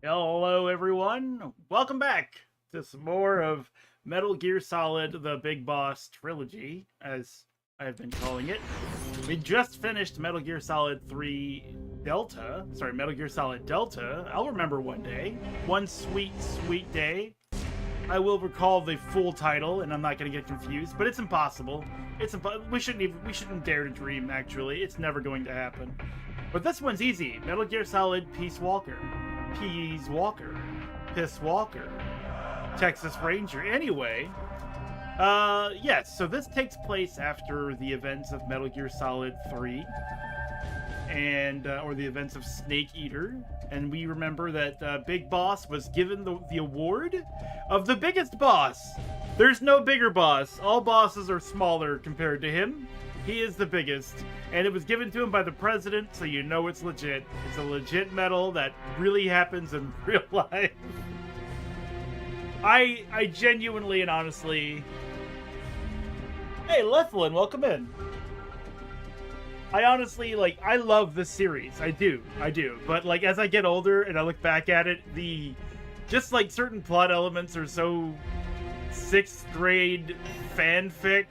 Hello, everyone. Welcome back to some more of Metal Gear Solid: The Big Boss Trilogy, as I've been calling it. We just finished Metal Gear Solid 3 Delta. Sorry, Metal Gear Solid Delta. I'll remember one day. One sweet, sweet day. I will recall the full title, and I'm not going to get confused, but it's impossible. We shouldn't dare to dream, actually. It's never going to happen. But this one's easy. Metal Gear Solid Peace Walker. Peace Walker. Piss Walker. Texas Ranger. Anyway, yes, so this takes place after the events of Metal Gear Solid 3 and or the events of Snake Eater, and we remember that Big Boss was given the award of the biggest boss. There's no bigger boss. All bosses are smaller compared to him. He is the biggest, and it was given to him by the president, so you know it's legit. It's a legit medal that really happens in real life. I genuinely and honestly... Hey, Lethlin, welcome in. I honestly, I love this series. I do. But, as I get older and I look back at it, just, certain plot elements are so 6th grade fanfic.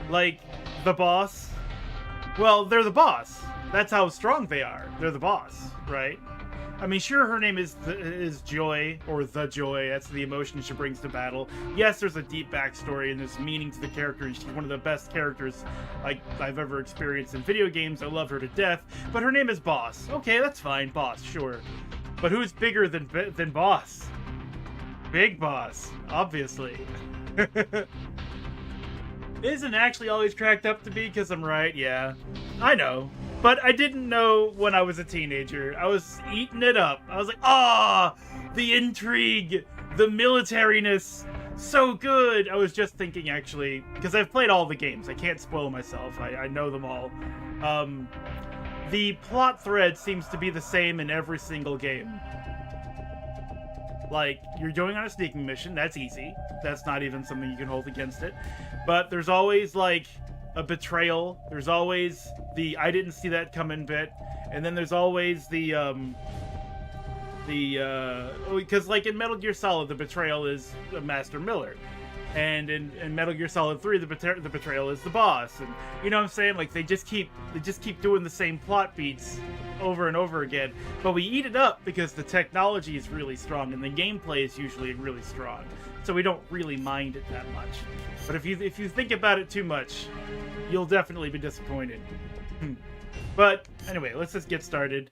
Like, the boss. Well, they're the boss. That's how strong they are. They're the boss, right? I mean, sure, her name is Joy, or the Joy. That's the emotion she brings to battle. Yes, there's a deep backstory and there's meaning to the character. She's one of the best characters I've ever experienced in video games. I love her to death. But her name is Boss. Okay, that's fine. Boss, sure. But who's bigger than Boss? Big Boss, obviously. Isn't actually always cracked up to be because I'm right, yeah. I know. But I didn't know when I was a teenager. I was eating it up. I was like, the intrigue, the militariness, so good. I was just thinking, actually, because I've played all the games. I can't spoil myself. I know them all. The plot thread seems to be the same in every single game. You're going on a sneaking mission. That's easy. That's not even something you can hold against it. But there's always, a betrayal. There's always the I didn't see that coming bit. And then there's always because, in Metal Gear Solid, the betrayal is Master Miller. And in Metal Gear Solid 3, the betrayal is the boss. And, you know what I'm saying? They just keep doing the same plot beats over and over again, but we eat it up because the technology is really strong and the gameplay is usually really strong, so we don't really mind it that much. But if you think about it too much, you'll definitely be disappointed. But anyway, let's just get started.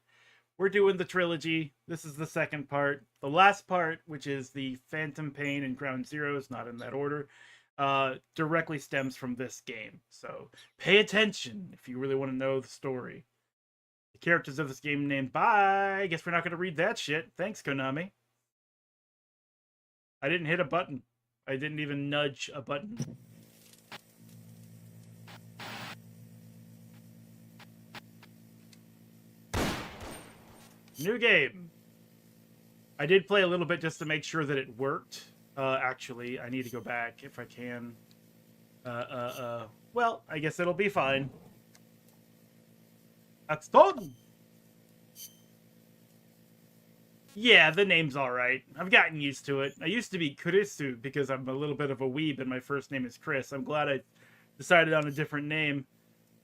We're doing the trilogy. This is the second part. The last part, which is the Phantom Pain and Ground Zeroes, not in that order, directly stems from this game, so pay attention if you really want to know the story. Characters of this game named bye. I guess we're not going to read that shit. Thanks, Konami. I didn't hit a button. I didn't even nudge a button. New game. I did play a little bit just to make sure that it worked. Actually, I need to go back if I can. Well, I guess it'll be fine. That's done. Yeah, the name's alright. I've gotten used to it. I used to be Kurisu because I'm a little bit of a weeb and my first name is Chris. I'm glad I decided on a different name.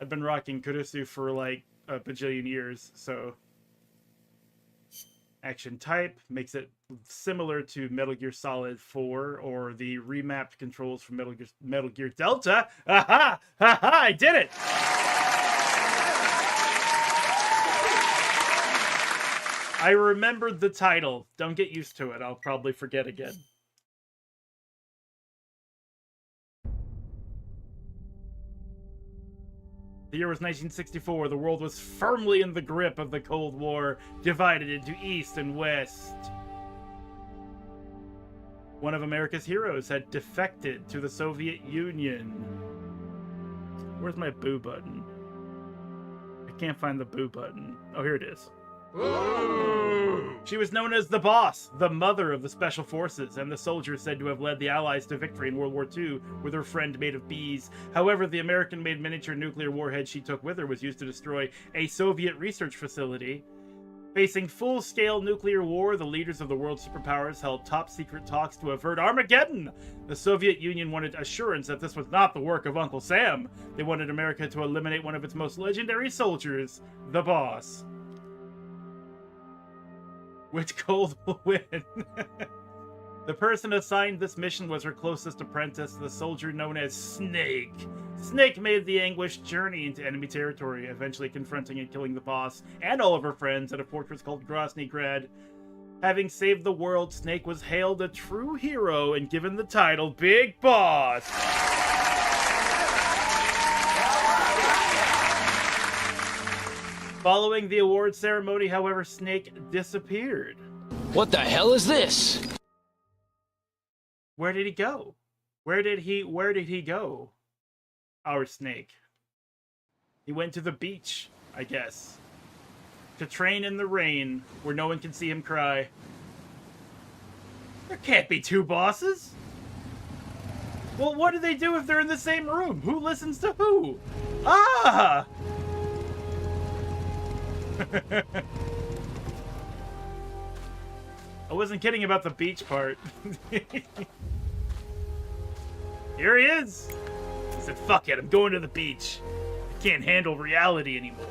I've been rocking Kurisu for a bajillion years, so... Action type makes it similar to Metal Gear Solid 4 or the remapped controls from Metal Gear Delta. Aha! Haha! I did it! I remembered the title. Don't get used to it. I'll probably forget again. The year was 1964. The world was firmly in the grip of the Cold War, divided into East and West. One of America's heroes had defected to the Soviet Union. Where's my boo button? I can't find the boo button. Oh, here it is. She was known as the Boss, the mother of the Special Forces, and the soldier said to have led the Allies to victory in World War II with her friend made of bees. However, the American-made miniature nuclear warhead she took with her was used to destroy a Soviet research facility. Facing full-scale nuclear war, the leaders of the world superpowers held top-secret talks to avert Armageddon. The Soviet Union wanted assurance that this was not the work of Uncle Sam. They wanted America to eliminate one of its most legendary soldiers, the Boss. Which Cold will win? The person assigned this mission was her closest apprentice, the soldier known as Snake. Snake made the anguished journey into enemy territory, eventually confronting and killing the Boss and all of her friends at a fortress called Grozny Grad. Having saved the world, Snake was hailed a true hero and given the title Big Boss. Following the award ceremony, however, Snake disappeared. What the hell is this? Where did he go? Where did he go? Our Snake. He went to the beach, I guess. To train in the rain, where no one can see him cry. There can't be two bosses! Well, what do they do if they're in the same room? Who listens to who? Ah! I wasn't kidding about the beach part. Here he is! He said, fuck it, I'm going to the beach. I can't handle reality anymore.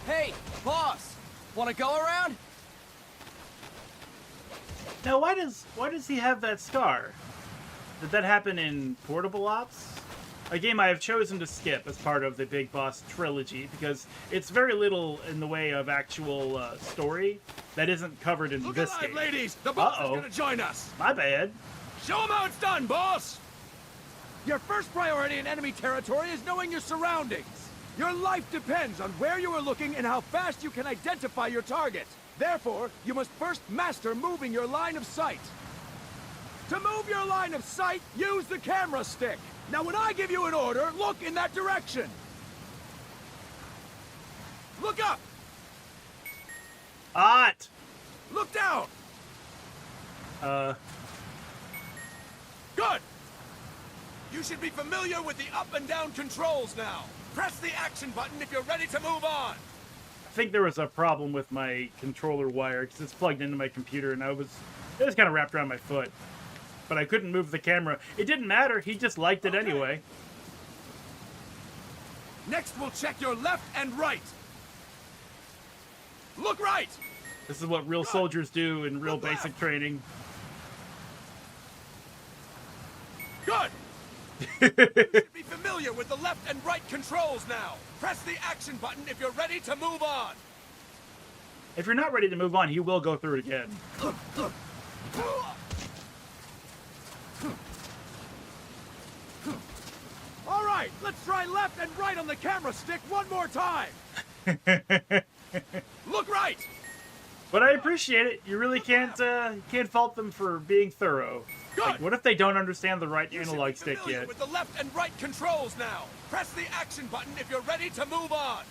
Hey, boss! Wanna go around? Now, why does he have that scar? Did that happen in Portable Ops? A game I have chosen to skip as part of the Big Boss trilogy because it's very little in the way of actual story that isn't covered in this game. Ladies! The boss is gonna join us! My bad. Show him how it's done, boss! Your first priority in enemy territory is knowing your surroundings. Your life depends on where you are looking and how fast you can identify your target. Therefore, you must first master moving your line of sight. To move your line of sight, use the camera stick. Now when I give you an order, look in that direction. Look up! Hot! Look down! Good! You should be familiar with the up and down controls now. Press the action button if you're ready to move on. I think there was a problem with my controller wire because it's plugged into my computer and it was kind of wrapped around my foot. But I couldn't move the camera. It didn't matter. He just liked it anyway. Next, we'll check your left and right. Look right! This is what real soldiers do in real basic training. Good! You should be familiar with the left and right controls now. Press the action button if you're ready to move on. If you're not ready to move on, he will go through it again. All right, let's try left and right on the camera stick one more time. Look right! But I appreciate it. You really can't fault them for being thorough. Good. Like, what if they don't understand the right analog stick yet? With the left and right controls now. Press the action button if you're ready to move on.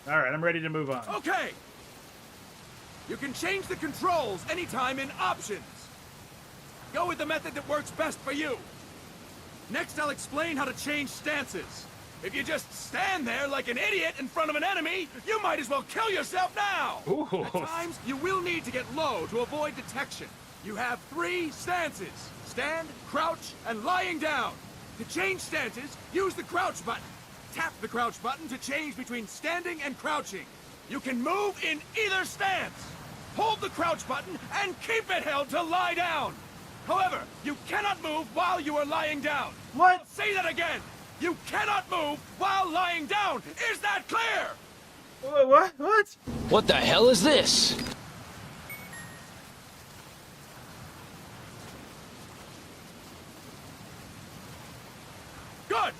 All right, I'm ready to move on. Okay. You can change the controls anytime in options. Go with the method that works best for you. Next, I'll explain how to change stances. If you just stand there like an idiot in front of an enemy, you might as well kill yourself now! Ooh. At times, you will need to get low to avoid detection. You have 3 stances. Stand, crouch, and lying down. To change stances, use the crouch button. Tap the crouch button to change between standing and crouching. You can move in either stance. hold the crouch button and keep it held to lie down. However, you cannot move while you are lying down. What? I'll say that again. You cannot move while lying down. Is that clear? What? What? What the hell is this? Good.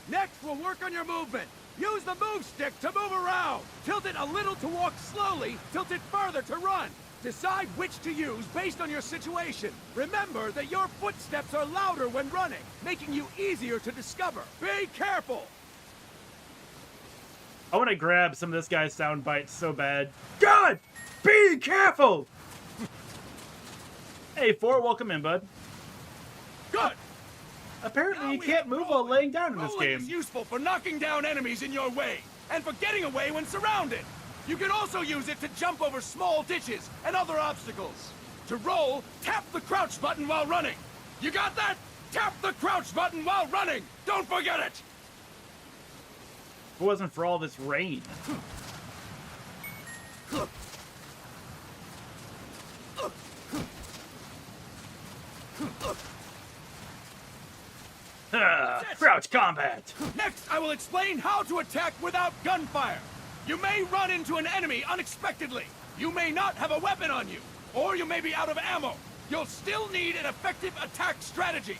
Next, we'll work on your movement. Use the move stick to move around. Tilt it a little to walk slowly, tilt it further to run. Decide which to use based on your situation. Remember that your footsteps are louder when running, making you easier to discover. Be careful! I want to grab some of this guy's sound bites so bad. God! Be careful! Hey, Fort, welcome in, bud. Good! Apparently, Now you we can't have move rolling. while laying down in this Rolling game. is useful for knocking down enemies in your way, and for getting away when surrounded. You can also use it to jump over small ditches and other obstacles. To roll, tap the crouch button while running. You got that? Tap the crouch button while running! Don't forget it! If it wasn't for all this rain. Crouch combat! Next, I will explain how to attack without gunfire. You may run into an enemy unexpectedly. You may not have a weapon on you, or you may be out of ammo. You'll still need an effective attack strategy.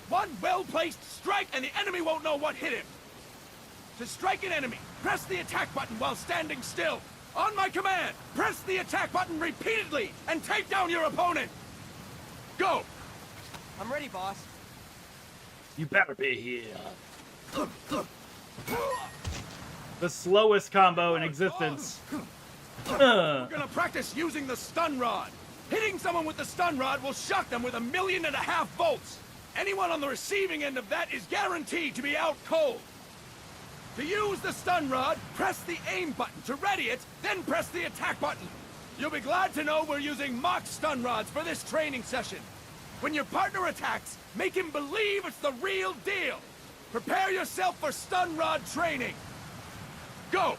One well-placed strike and the enemy won't know what hit him. To strike an enemy, press the attack button while standing still. On my command, press the attack button repeatedly and take down your opponent. Go! I'm ready, boss. You better be here. The slowest combo in existence. We're gonna practice using the stun rod. Hitting someone with the stun rod will shock them with 1.5 million volts. Anyone on the receiving end of that is guaranteed to be out cold. To use the stun rod, press the aim button to ready it, then press the attack button. You'll be glad to know we're using mock stun rods for this training session. When your partner attacks, make him believe it's the real deal. Prepare yourself for stun rod training. Go!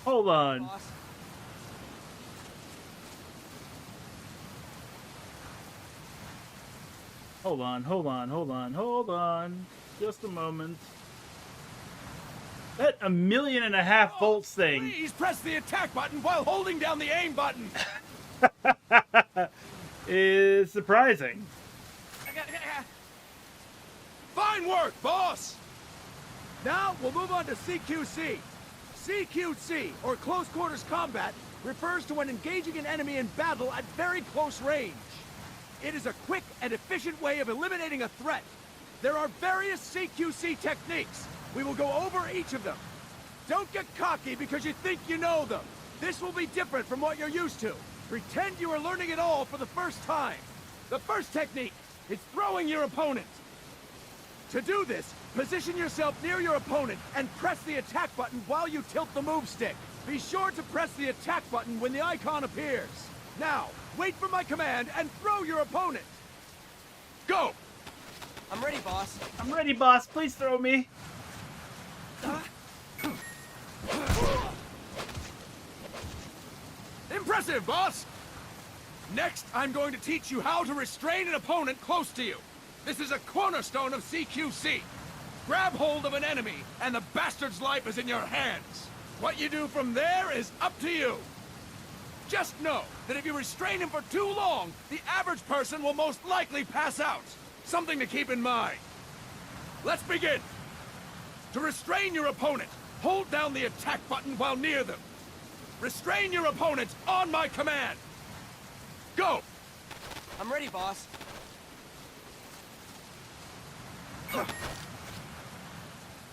Hold on. Boss. Hold on. Just a moment. That 1.5 million volts thing Please press the attack button while holding down the aim button. is surprising. Fine work, boss! Now, we'll move on to CQC. CQC, or Close Quarters Combat, refers to when engaging an enemy in battle at very close range. It is a quick and efficient way of eliminating a threat. There are various CQC techniques. We will go over each of them. Don't get cocky because you think you know them. This will be different from what you're used to. Pretend you are learning it all for the first time. The first technique is throwing your opponent. To do this, position yourself near your opponent and press the attack button while you tilt the move stick. Be sure to press the attack button when the icon appears. Now, wait for my command and throw your opponent. Go! I'm ready, boss. I'm ready, boss. Please throw me. Impressive, boss! Next, I'm going to teach you how to restrain an opponent close to you. This is a cornerstone of CQC. Grab hold of an enemy, and the bastard's life is in your hands. What you do from there is up to you. Just know that if you restrain him for too long, the average person will most likely pass out. Something to keep in mind. Let's begin. To restrain your opponent, hold down the attack button while near them. Restrain your opponent on my command. Go! I'm ready, boss.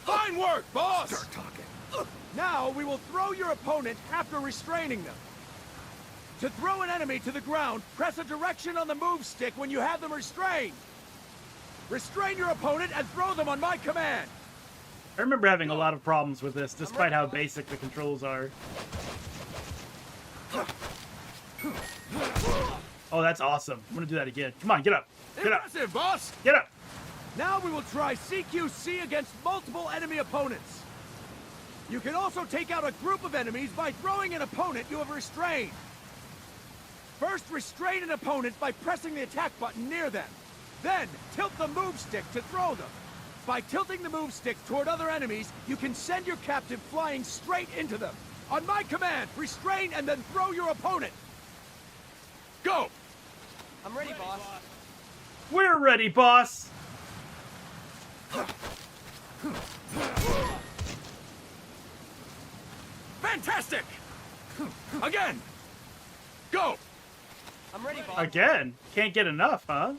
Fine work, boss! Start talking. Now we will throw your opponent after restraining them. To throw an enemy to the ground, press a direction on the move stick when you have them restrained. Restrain your opponent and throw them on my command. I remember having a lot of problems with this, despite how basic the controls are. Oh, that's awesome. I'm gonna do that again. Come on, get up. Get up. Impressive, boss! Get up. Now we will try CQC against multiple enemy opponents. You can also take out a group of enemies by throwing an opponent you have restrained. First, restrain an opponent by pressing the attack button near them. Then, tilt the move stick to throw them. By tilting the move stick toward other enemies, you can send your captive flying straight into them. On my command, restrain and then throw your opponent. Go! I'm ready, boss. We're ready, boss. Fantastic! Again! Go! I'm ready, boss. Again. Can't get enough, huh?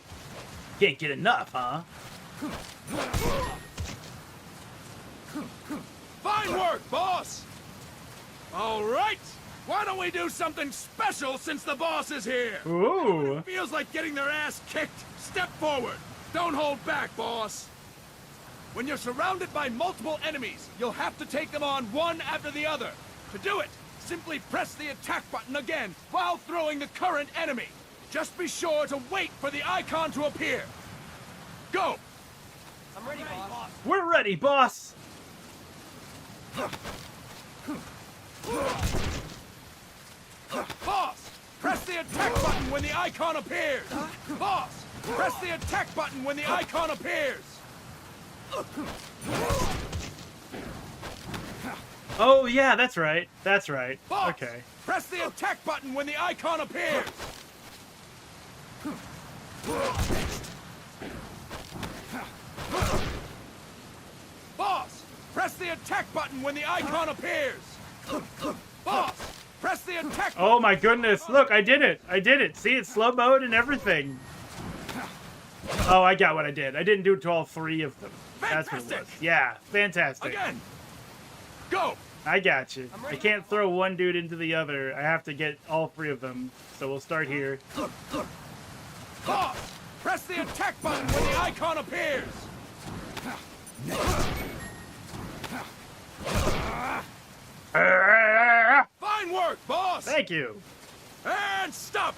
Can't get enough, huh? Fine work, boss! All right! Why don't we do something special since the boss is here? Ooh. Feels like getting their ass kicked. Step forward. Don't hold back, boss. When you're surrounded by multiple enemies, you'll have to take them on one after the other. To do it, simply press the attack button again while throwing the current enemy. Just be sure to wait for the icon to appear. Go! I'm ready, boss. We're ready, boss. Boss! Press the attack button when the icon appears! Boss! Press the attack button when the icon appears! Oh, yeah, that's right. That's right. Boss! Okay. Press the attack button when the icon appears! Boss! Press the attack button when the icon appears! Boss! Press the attack button! Oh my goodness. Look, I did it. I did it. See, it's slow mode and everything. Oh, I got what I did. I didn't do it to all three of them. That's what it was. Fantastic! Yeah, fantastic. Again! Go! I got you. I'm I ready. can't throw one dude into the other. I have to get all three of them. So we'll start here. Boss! Press the attack button when the icon appears! Fine work, boss! Thank you. And stop!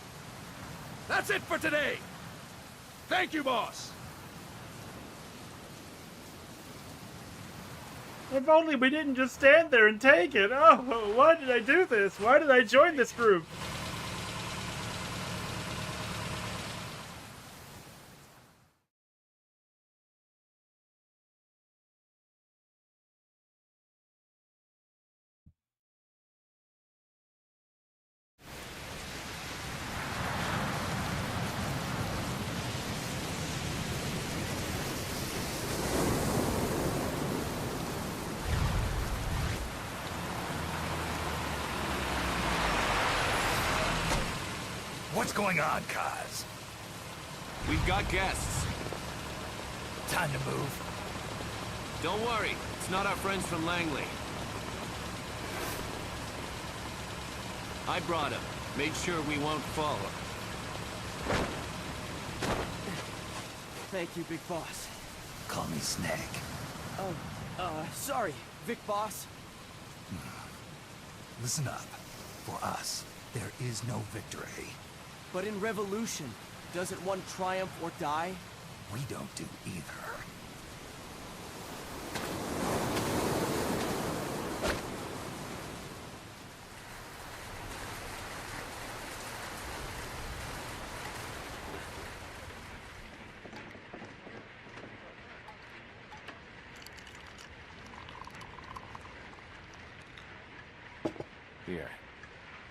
That's it for today! Thank you, boss! If only we didn't just stand there and take it. Oh, why did I do this? Why did I join this group? What's going on, Kaz? We've got guests. Time to move. Don't worry, it's not our friends from Langley. I brought him. Made sure we won't fall. Thank you, big boss. Call me Snake. Sorry, Vic boss. Listen up. For us, there is no victory. But in Revolution, doesn't one triumph or die? We don't do either. Here.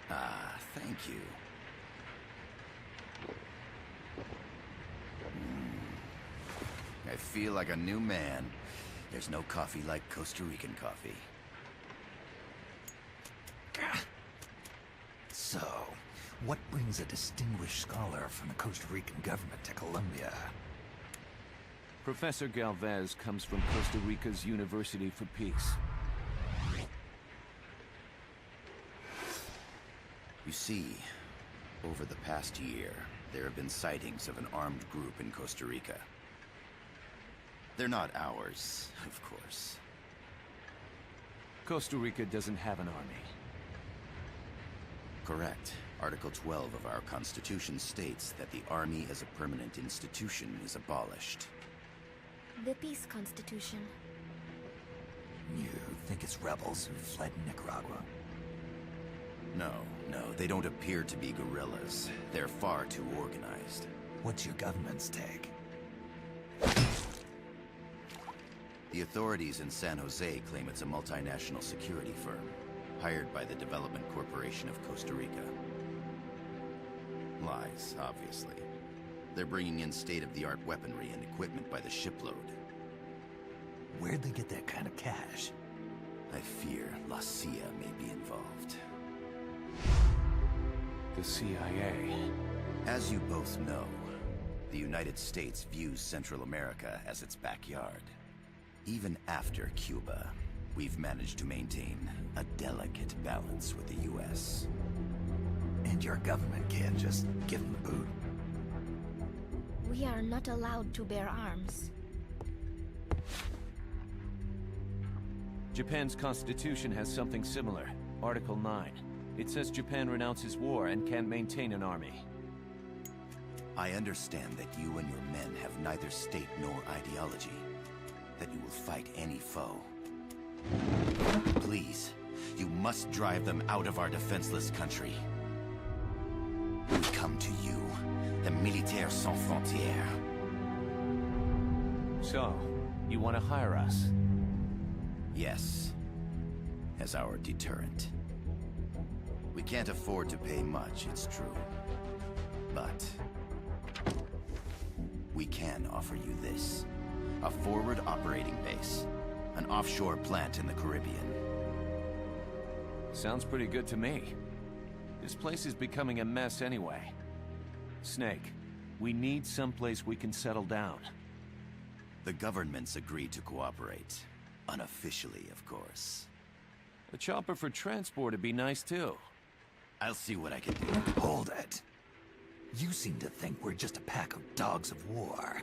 Ah, thank you. I feel like a new man. There's no coffee like Costa Rican coffee. So, what brings a distinguished scholar from the Costa Rican government to Colombia? Professor Galvez comes from Costa Rica's University for Peace. You see, over the past year, there have been sightings of an armed group in Costa Rica. They're not ours, of course. Costa Rica doesn't have an army. Correct. Article 12 of our Constitution states that the Army as a permanent institution is abolished. The Peace Constitution. You think it's rebels who fled Nicaragua? No, they don't appear to be guerrillas. They're far too organized. What's your government's take? The authorities in San Jose claim it's a multinational security firm, hired by the Development Corporation of Costa Rica. Lies, obviously. They're bringing in state-of-the-art weaponry and equipment by the shipload. Where'd they get that kind of cash? I fear La CIA may be involved. The CIA. As you both know, the United States views Central America as its backyard. Even after Cuba, we've managed to maintain a delicate balance with the U.S. And your government can't just give them the boot? We are not allowed to bear arms. Japan's constitution has something similar. Article 9. It says Japan renounces war and can't maintain an army. I understand that you and your men have neither state nor ideology. That you will fight any foe. Please, you must drive them out of our defenseless country. We come to you, the Militaires Sans Frontières. So, you want to hire us? Yes, as our deterrent. We can't afford to pay much, it's true. But we can offer you this. A forward operating base. An offshore plant in the Caribbean. Sounds pretty good to me. This place is becoming a mess anyway. Snake, we need someplace we can settle down. The governments agreed to cooperate. Unofficially, of course. A chopper for transport would be nice too. I'll see what I can do. Hold it. You seem to think we're just a pack of dogs of war.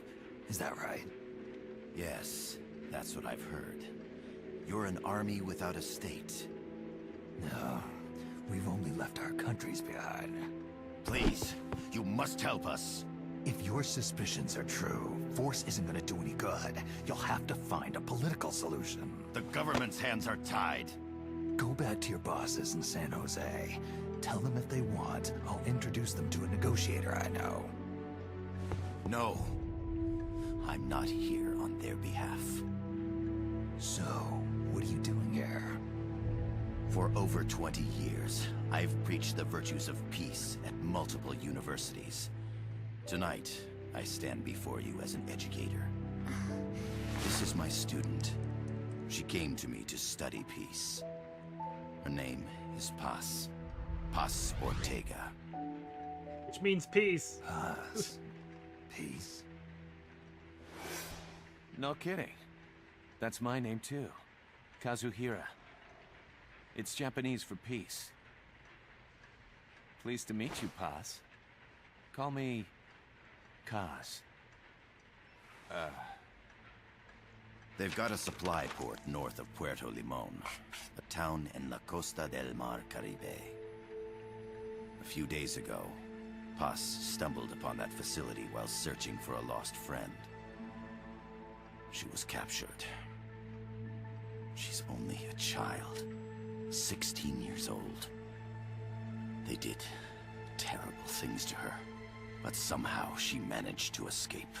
Is that right? Yes, that's what I've heard. You're an army without a state. No, we've only left our countries behind. Please, you must help us. If your suspicions are true, force isn't gonna do any good. You'll have to find a political solution. The government's hands are tied. Go back to your bosses in San Jose. Tell them if they want, I'll introduce them to a negotiator I know. No. I'm not here on their behalf. So, what are you doing here? For over 20 years, I've preached the virtues of peace at multiple universities. Tonight, I stand before you as an educator. This is my student. She came to me to study peace. Her name is Paz. Paz Ortega. Which means peace. Paz. Peace. No kidding. That's my name too. Kazuhira. It's Japanese for peace. Pleased to meet you, Paz. Call me Kaz. They've got a supply port north of Puerto Limon, a town in La Costa del Mar Caribe. A few days ago, Paz stumbled upon that facility while searching for a lost friend. She was captured. She's only a child, 16 years old. They did terrible things to her, but somehow she managed to escape.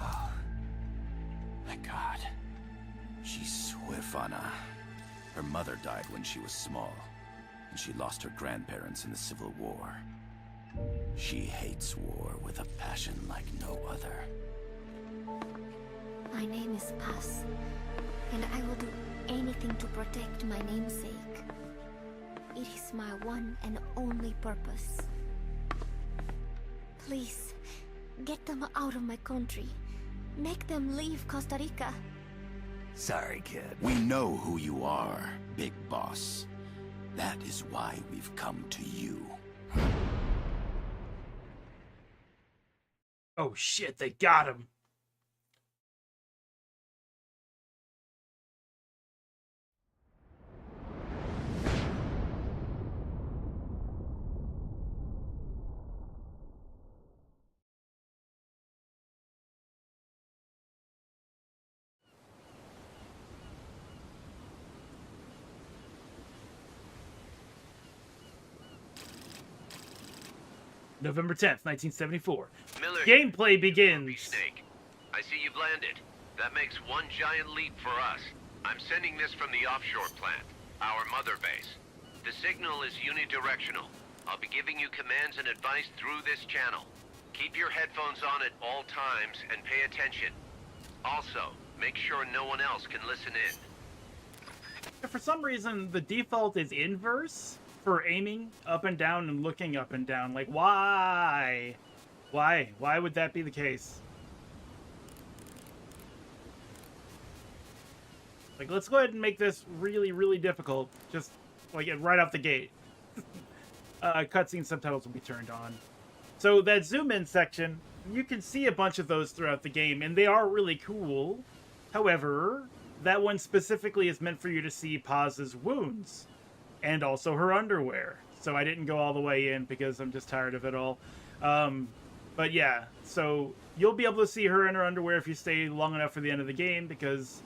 Oh, my God. She's huérfana. Her mother died when she was small, and she lost her grandparents in the Civil War. She hates war with a passion like no other. My name is Paz, and I will do anything to protect my namesake. It is my one and only purpose. Please, get them out of my country. Make them leave Costa Rica. Sorry, kid. We know who you are, Big Boss. That is why we've come to you. Oh shit, they got him. November 10th, 1974. Miller, Gameplay Copy, begins. Snake. I see you've landed. That makes one giant leap for us. I'm sending this from the offshore plant, our mother base. The signal is unidirectional. I'll be giving you commands and advice through this channel. Keep your headphones on at all times and pay attention. Also, make sure no one else can listen in. For some reason, the default is inverse for aiming up and down and looking up and down. Like, why? Why? Why would that be the case? Like, let's go ahead and make this really, really difficult. Just, like, right off the gate. Cutscene subtitles will be turned on. So that zoom in section, you can see a bunch of those throughout the game, and they are really cool. However, that one specifically is meant for you to see Paz's wounds, and also her underwear. So I didn't go all the way in because I'm just tired of it all. But yeah, so you'll be able to see her in her underwear if you stay long enough for the end of the game because,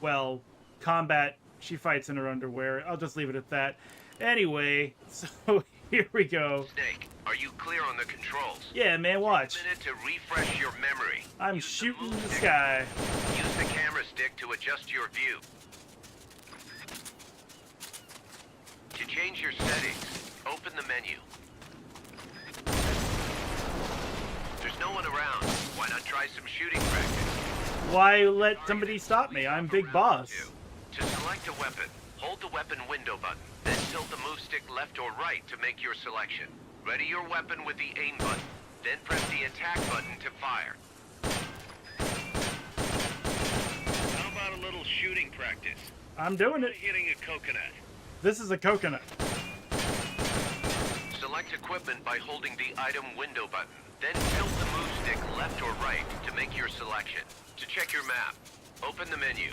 well, combat, she fights in her underwear. I'll just leave it at that. Anyway, so here we go. Snake, are you clear on the controls? Yeah, man, watch. A minute to refresh your memory. I'm Use shooting move the stick. sky. Use the camera stick to adjust your view. To change your settings, open the menu. There's no one around. Why not try some shooting practice? Why let somebody stop me? I'm Big Boss. To select a weapon, hold the weapon window button, then tilt the move stick left or right to make your selection. Ready your weapon with the aim button, then press the attack button to fire. How about a little shooting practice? I'm doing it. Hitting a coconut. This is a coconut. Select equipment by holding the item window button, then tilt the move stick left or right to make your selection. To check your map, open the menu.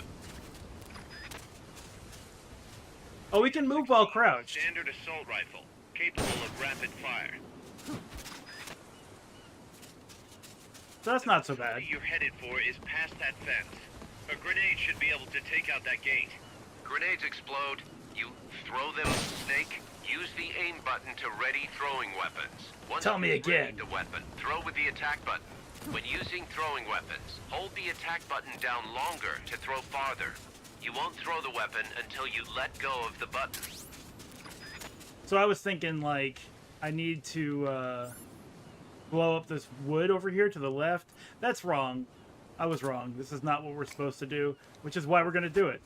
Oh, we can move while crouched. Standard assault rifle, capable of rapid fire. So that's not so bad. What you're headed for is past that fence. A grenade should be able to take out that gate. Grenades explode. You throw them, Snake. Use the aim button to ready throwing weapons. Once Tell me you again. ready the weapon, throw with the attack button. When using throwing weapons, hold the attack button down longer to throw farther. You won't throw the weapon until you let go of the button. So I was thinking, like, I need to blow up this wood over here to the left. That's wrong. I was wrong. This is not what we're supposed to do, which is why we're going to do it.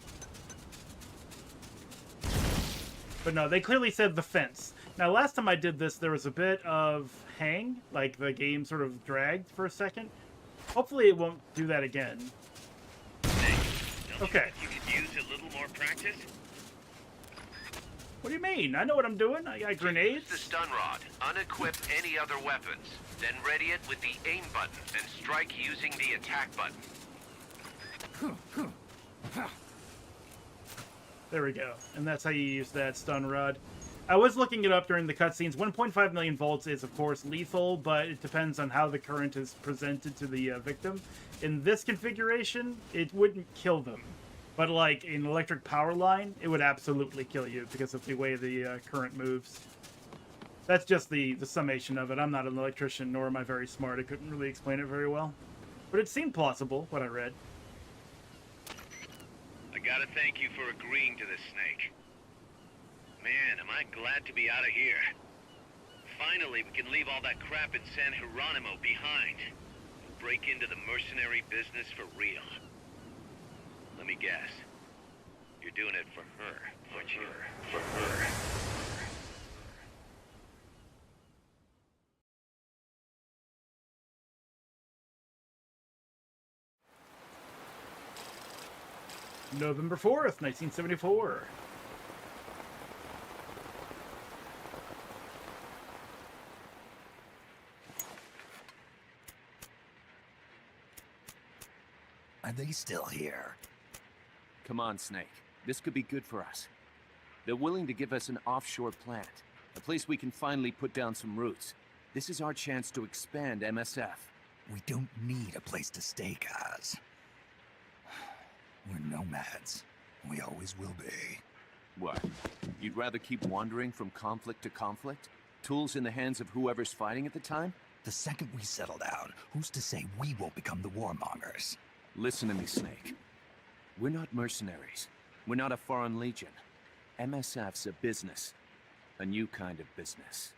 But no, they clearly said the fence. Now, last time I did this, there was a bit of hang, like the game sort of dragged for a second. Hopefully it won't do that again. Okay. You could use a little more practice? What do you mean? I know what I'm doing. I got grenades. Use the stun rod. Unequip any other weapons. Then ready it with the aim button and strike using the attack button. There we go. And that's how you use that stun rod. I was looking it up during the cutscenes. 1.5 million volts is, of course, lethal, but it depends on how the current is presented to the victim. In this configuration, it wouldn't kill them. But, like, an electric power line, it would absolutely kill you because of the way the current moves. That's just the summation of it. I'm not an electrician, nor am I very smart. I couldn't really explain it very well. But it seemed plausible, what I read. I gotta thank you for agreeing to this, Snake. Man, am I glad to be out of here. Finally, we can leave all that crap in San Geronimo behind. And break into the mercenary business for real. Let me guess. You're doing it for her, aren't you? For her. November 4th, 1974. Are they still here? Come on, Snake. This could be good for us. They're willing to give us an offshore plant. A place we can finally put down some roots. This is our chance to expand MSF. We don't need a place to stay, guys. We're nomads. We always will be. What? You'd rather keep wandering from conflict to conflict? tools in the hands of whoever's fighting at the time? The second we settle down, who's to say we won't become the warmongers? Listen to me, Snake. We're not mercenaries. We're not a foreign legion. MSF's a business. A new kind of business.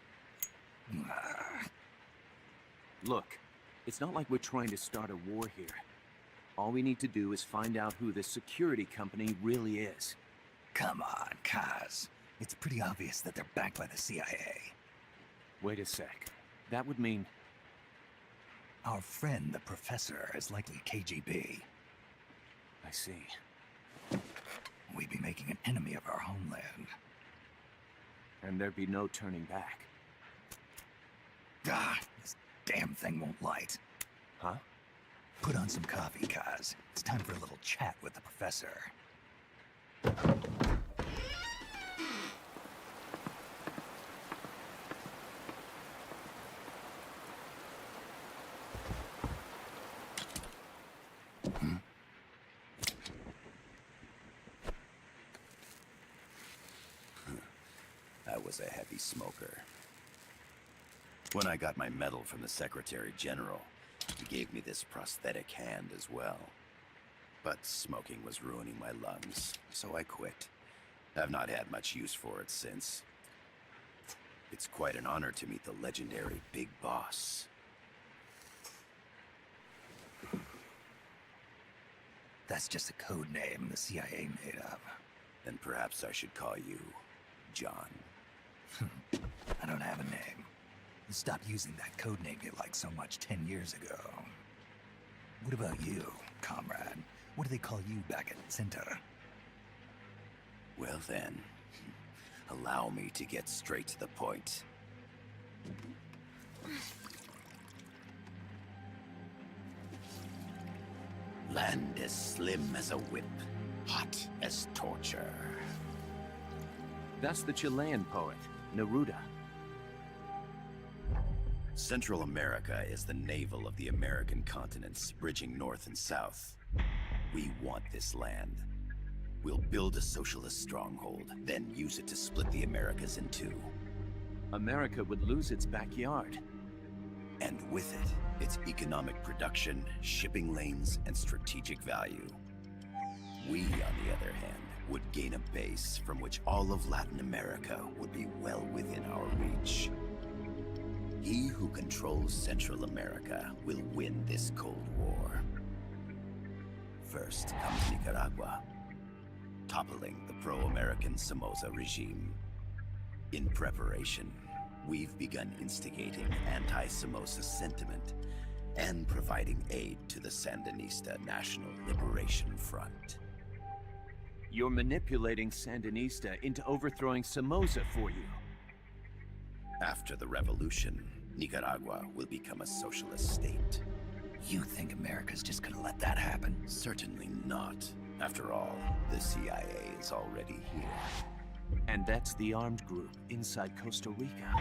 Look, it's not like we're trying to start a war here. All we need to do is find out who this security company really is. Come on, Kaz. It's pretty obvious that they're backed by the CIA. Wait a sec. That would mean... Our friend, the Professor, is likely KGB. I see. We'd be making an enemy of our homeland. And there'd be no turning back. Ah, this damn thing won't light. Huh? Put on some coffee, Kaz. It's time for a little chat with the Professor. I was a heavy smoker. When I got my medal from the Secretary General, he gave me this prosthetic hand as well. But smoking was ruining my lungs, so I quit. I've not had much use for it since. It's quite an honor to meet the legendary Big Boss. That's just a code name the CIA made up. Then perhaps I should call you John. I don't have a name. You stopped using that code name you liked so much 10 years ago. What about you, comrade? What do they call you back at Center? Well then, allow me to get straight to the point. Land as slim as a whip, hot as torture. That's the Chilean poet, Neruda. Central America is the navel of the American continents, bridging north and south. We want this land. We'll build a socialist stronghold, then use it to split the Americas in two. America would lose its backyard. And with it, its economic production, shipping lanes, and strategic value. We, on the other hand, would gain a base from which all of Latin America would be well within our reach. He who controls Central America will win this Cold War. First comes Nicaragua, toppling the pro-American Somoza regime. In preparation, we've begun instigating anti-Somoza sentiment and providing aid to the Sandinista National Liberation Front. You're manipulating Sandinista into overthrowing Somoza for you. After the revolution, Nicaragua will become a socialist state. You think America's just gonna let that happen? Certainly not. After all, the CIA is already here. And that's the armed group inside Costa Rica.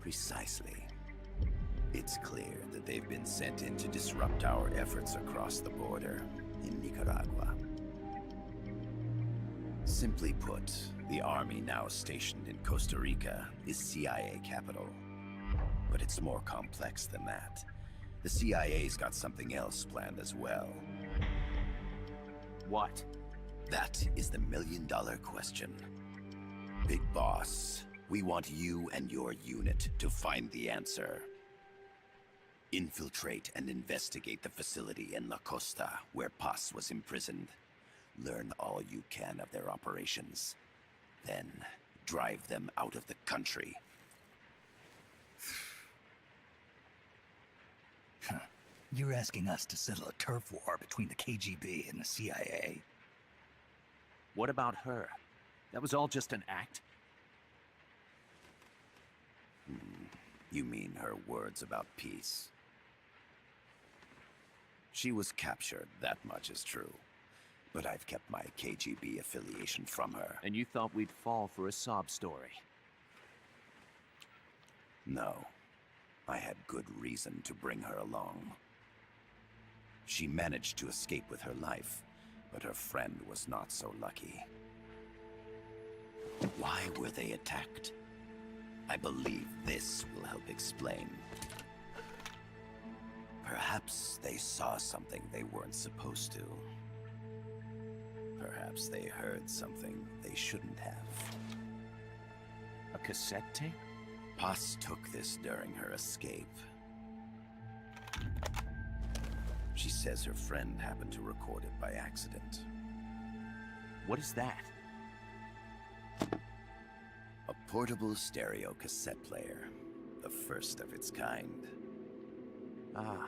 Precisely. It's clear that they've been sent in to disrupt our efforts across the border in Nicaragua. Simply put, the army now stationed in Costa Rica is CIA capital. But it's more complex than that. The CIA's got something else planned as well. What? That is the million-dollar question. Big Boss, we want you and your unit to find the answer. Infiltrate and investigate the facility in La Costa, where Paz was imprisoned. Learn all you can of their operations. Then, drive them out of the country. You're asking us to settle a turf war between the KGB and the CIA? What about her? That was all just an act? You mean her words about peace? She was captured, that much is true. But I've kept my KGB affiliation from her. And you thought we'd fall for a sob story? No. I had good reason to bring her along. She managed to escape with her life, but her friend was not so lucky. Why were they attacked? I believe this will help explain. Perhaps they saw something they weren't supposed to. Perhaps they heard something they shouldn't have. A cassette tape? Paz took this during her escape. She says her friend happened to record it by accident. What is that? A portable stereo cassette player. The first of its kind. Ah,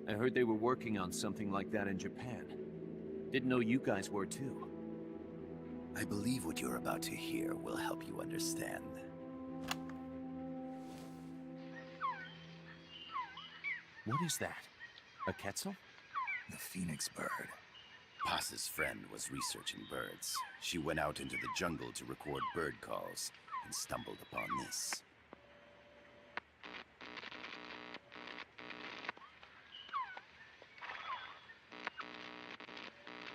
I heard they were working on something like that in Japan. Didn't know you guys were too. I believe what you're about to hear will help you understand. What is that? A Quetzal? The phoenix bird. Paz's friend was researching birds. She went out into the jungle to record bird calls and stumbled upon this.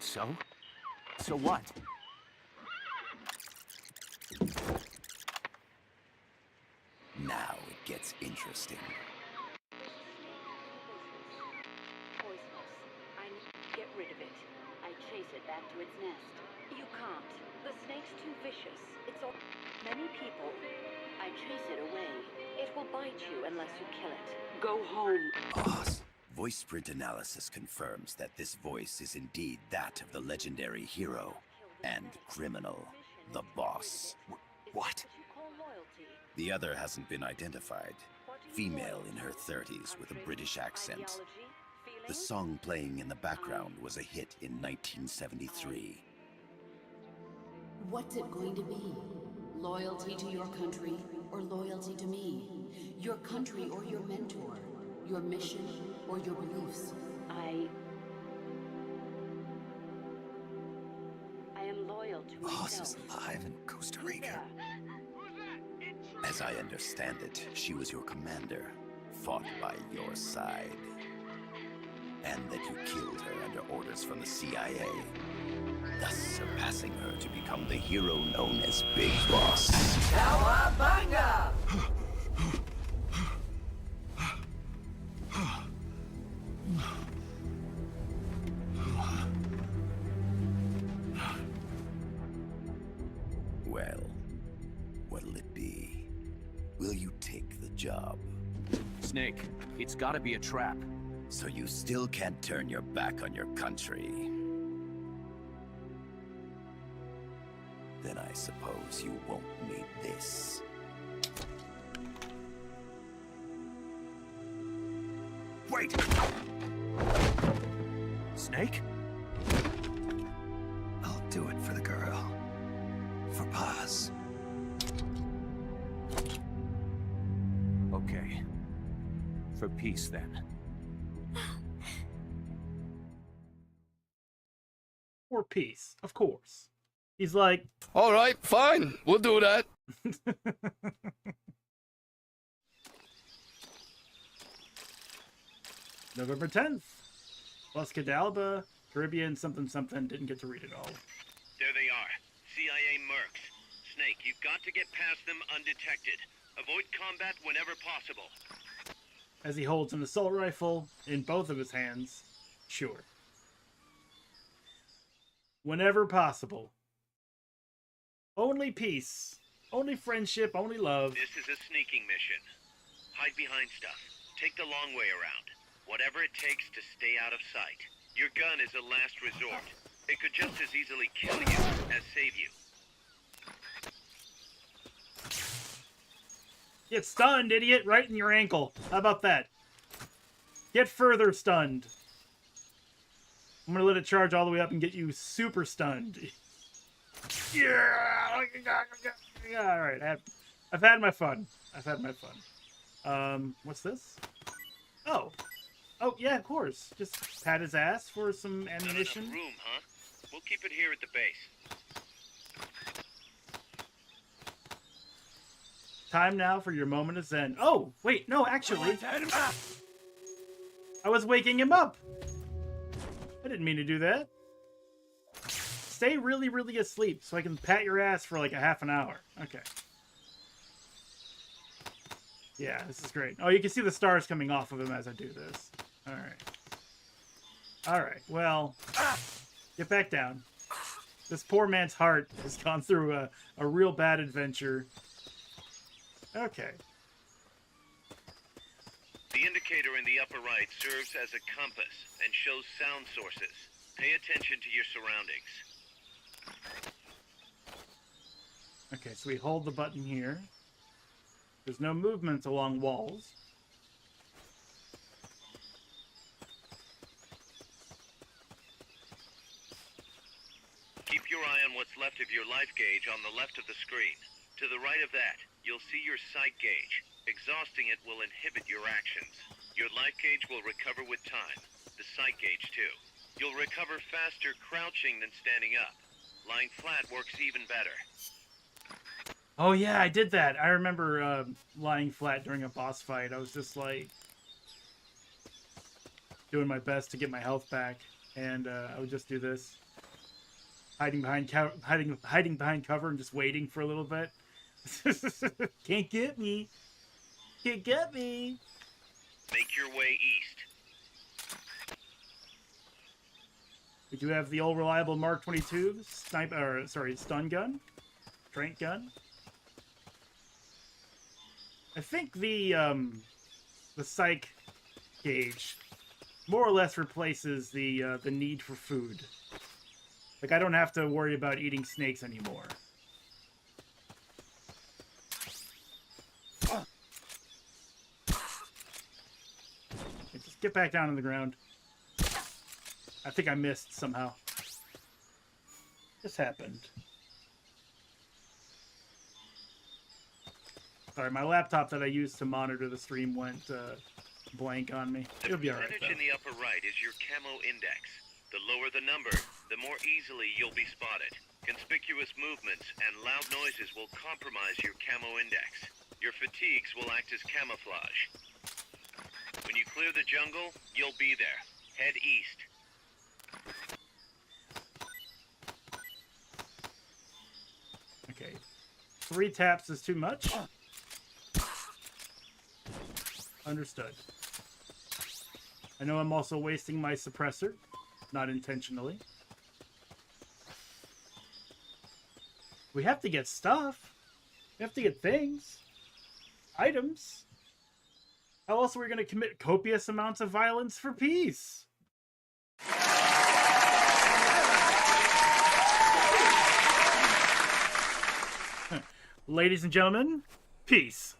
So? So what? Now it gets interesting. Poisonous. I need to get rid of it. I chase it back to its nest. You can't. The snake's too vicious. It's all... Many people. I chase it away. It will bite you unless you kill it. Go home. Boss. Voice print analysis confirms that this voice is indeed that of the legendary hero and criminal, the boss. What? The other hasn't been identified. Female in her 30s with a British accent. The song playing in the background was a hit in 1973. What's it going to be? Loyalty to your country or loyalty to me? Your country or your mentor? Your mission or your beliefs? I am loyal to myself. Boss is alive in Costa Rica. As I understand it, she was your commander, fought by your side. And that you killed her under orders from the CIA, thus surpassing her to become the hero known as Big Boss. Cowabunga! Well, what'll it be? Will you take the job? Snake, it's gotta be a trap. So you still can't turn your back on your country? Then I suppose you won't need this. Wait! Snake? I'll do it for the girl. For Paz. Okay. For peace, then. For peace, of course. He's like, all right, fine. We'll do that. November 10th. Los Cadalba, Caribbean something something. Didn't get to read it all. There they are. CIA mercs. Snake, you've got to get past them undetected. Avoid combat whenever possible. As he holds an assault rifle in both of his hands. Sure. Whenever possible. Only peace. Only friendship. Only love. This is a sneaking mission. Hide behind stuff. Take the long way around. Whatever it takes to stay out of sight. Your gun is a last resort. It could just as easily kill you as save you. Get stunned, idiot! Right in your ankle. How about that? Get further stunned. I'm gonna let it charge all the way up and get you super stunned. Yeah. All right. I've had my fun. I've had my fun. What's this? Oh. Oh yeah, of course. Just pat his ass for some ammunition. Not enough room, huh? We'll keep it here at the base. Time now for your moment of zen. Oh, wait, no, actually. I was waking him up. I didn't mean to do that. Stay really, really asleep so I can pat your ass for like a half an hour. Okay. Yeah, this is great. Oh, you can see the stars coming off of him as I do this. All right. All right. Well, get back down. This poor man's heart has gone through a real bad adventure. Okay. The indicator in the upper right serves as a compass and shows sound sources. Pay attention to your surroundings. Okay, so we hold the button here. There's no movement along walls. Keep your eye on what's left of your life gauge on the left of the screen. To the right of that, you'll see your sight gauge. Exhausting it will inhibit your actions. Your life gauge will recover with time. The sight gauge, too. You'll recover faster crouching than standing up. Lying flat works even better. Oh yeah, I did that. I remember lying flat during a boss fight. I was just like doing my best to get my health back, and I would just do this, hiding behind cover and just waiting for a little bit. Can't get me. Can't get me. Make your way east. We do have the old reliable Mark 22 stun gun, trank gun. I think the psych gauge more or less replaces the need for food. Like, I don't have to worry about eating snakes anymore. Okay, just get back down on the ground. I think I missed somehow. This happened. Sorry, my laptop that I used to monitor the stream went blank on me. It'll be alright, The percentage in the upper right is your camo index. The lower the number, the more easily you'll be spotted. Conspicuous movements and loud noises will compromise your camo index. Your fatigues will act as camouflage. When you clear the jungle, you'll be there. Head east. Okay. 3 taps is too much. Understood. I know I'm also wasting my suppressor. Not intentionally. We have to get stuff. We have to get things. Items. How else are we going to commit copious amounts of violence for peace? Ladies and gentlemen, peace.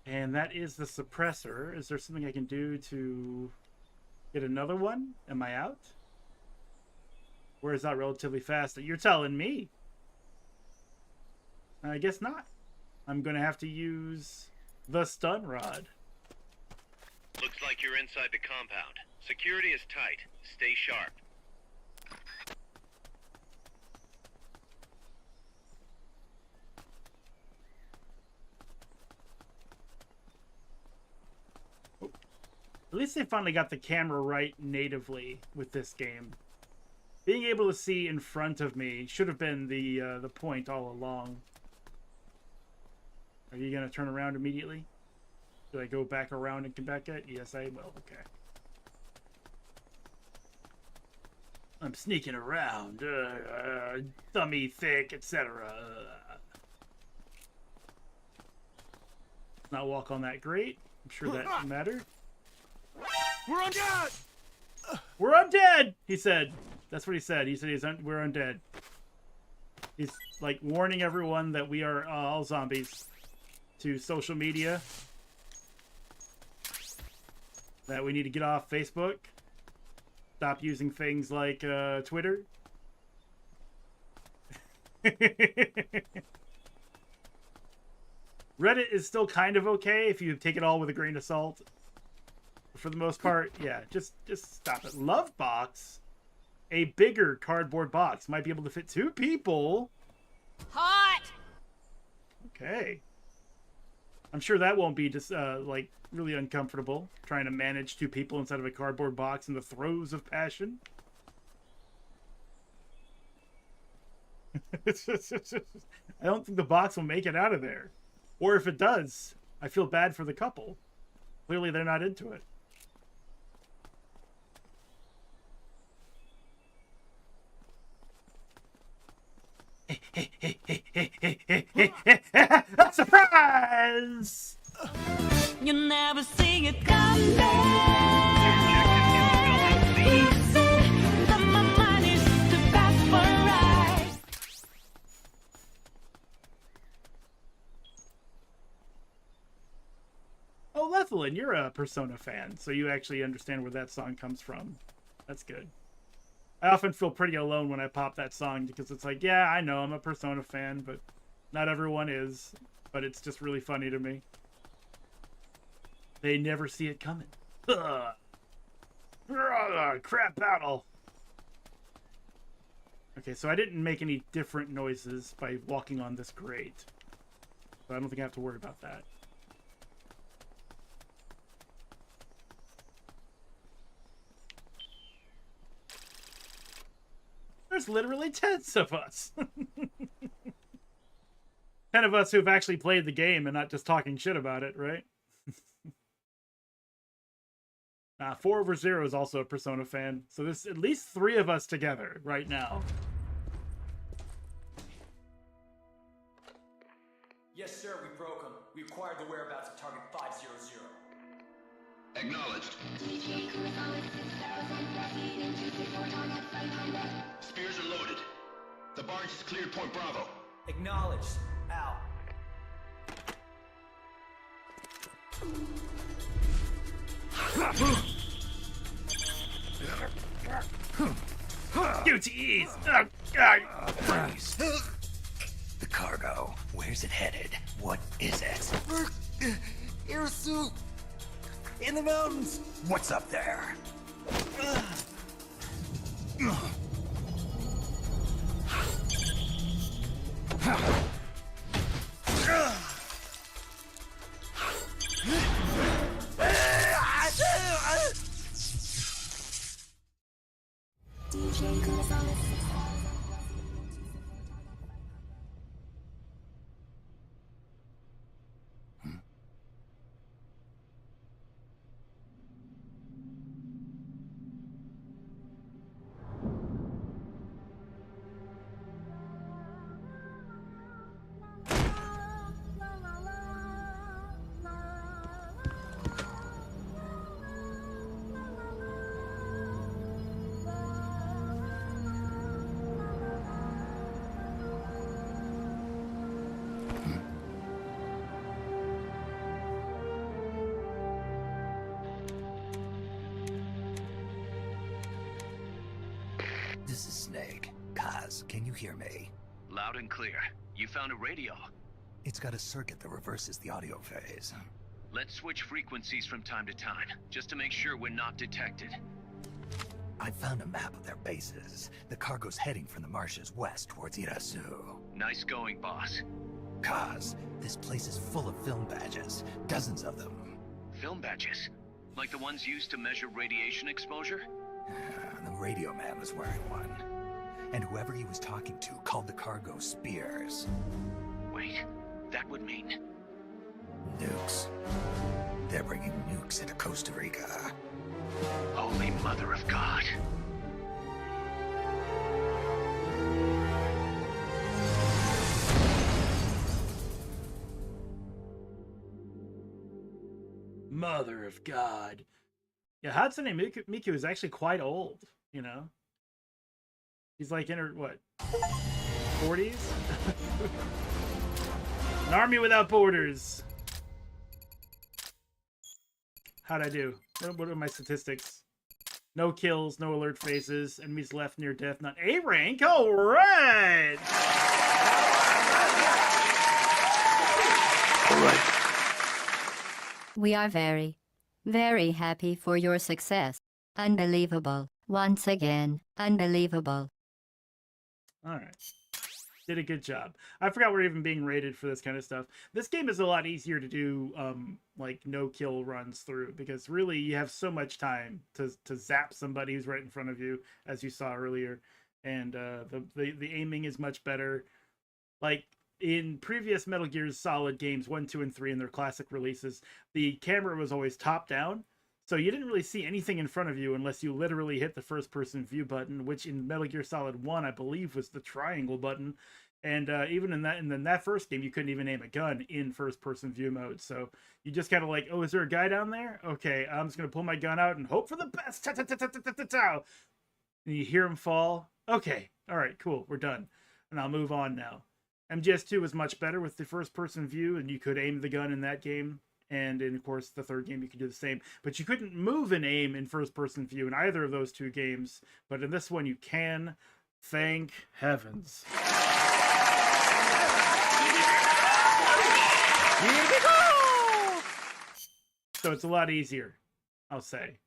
And that is the suppressor. Is there something I can do to get another one? Am I out? Or is that relatively fast? You're telling me. I guess not. I'm going to have to use the stun rod. Looks like you're inside the compound. Security is tight. Stay sharp. At least they finally got the camera right natively with this game. Being able to see in front of me should have been the point all along. Are you going to turn around immediately? Do I go back around and come back at? Yes, I will. Okay. I'm sneaking around. Thummy thick, etc. Not walk on that grate. I'm sure that doesn't matter. We're undead! We're undead! He said. That's what he said. He said we're undead. He's like warning everyone that we are all zombies to social media. That we need to get off Facebook. Stop using things like Twitter. Reddit is still kind of okay if you take it all with a grain of salt. For the most part, yeah, just stop it. Love box, a bigger cardboard box might be able to fit 2 people. Hot! Okay. I'm sure that won't be just like really uncomfortable trying to manage two people inside of a cardboard box in the throes of passion. I don't think the box will make it out of there. Or if it does, I feel bad for the couple. Clearly they're not into it. Surprise! You never see it coming. Oh, Lethalin, you're a Persona fan, so you actually understand where that song comes from. That's good. I often feel pretty alone when I pop that song because it's like, yeah, I know I'm a Persona fan, but not everyone is. But it's just really funny to me. They never see it coming. Ugh. Ugh, crap battle. Okay, so I didn't make any different noises by walking on this grate. So I don't think I have to worry about that. There's literally 10 of us. 10 of us who've actually played the game and not just talking shit about it, right? 4over0 is also a Persona fan, so there's at least 3 of us together right now. Yes, sir, we broke them. We acquired the whereabouts of target 500. Acknowledged. Spears are loaded. The barge is cleared Point Bravo. Acknowledged. Out. QTEs! Freeze. The cargo. Where's it headed? What is it? Irasu! In the mountains! What's up there? DJ Gonzalez. This is Snake. Kaz, can you hear me? Loud and clear. You found a radio. It's got a circuit that reverses the audio phase. Let's switch frequencies from time to time, just to make sure we're not detected. I found a map of their bases. The cargo's heading from the marshes west towards Irasu. Nice going, boss. Kaz, this place is full of film badges. Dozens of them. Film badges? Like the ones used to measure radiation exposure? The radio man was wearing one. And whoever he was talking to called the cargo Spears. Wait, that would mean... Nukes. They're bringing nukes into Costa Rica. Holy Mother of God. Mother of God. Yeah, Hatsune Miku is actually quite old, you know? He's like in her, what, 40s? An army without borders. How'd I do? What are my statistics? No kills, no alert faces, enemies left near death, not A rank. All right. All right. We are very, very happy for your success. Unbelievable. Once again, unbelievable. All right. Did a good job. I forgot we're even being rated for this kind of stuff. This game is a lot easier to do like no kill runs through, because really you have so much time to zap somebody who's right in front of you, as you saw earlier, and the aiming is much better. Like in previous Metal Gear Solid games 1, 2, and 3 in their classic releases, the camera was always top down. So you didn't really see anything in front of you unless you literally hit the first-person view button, which in Metal Gear Solid 1, I believe, was the triangle button. And even in that first game, you couldn't even aim a gun in first-person view mode. So you just kind of like, oh, is there a guy down there? Okay, I'm just going to pull my gun out and hope for the best. And you hear him fall. Okay, all right, cool, we're done. And I'll move on now. MGS2 was much better with the first-person view, and you could aim the gun in that game. And in, of course, the third game, you could do the same. But you couldn't move and aim in first-person view in either of those two games. But in this one, you can. Thank heavens. Here we go! So it's a lot easier, I'll say.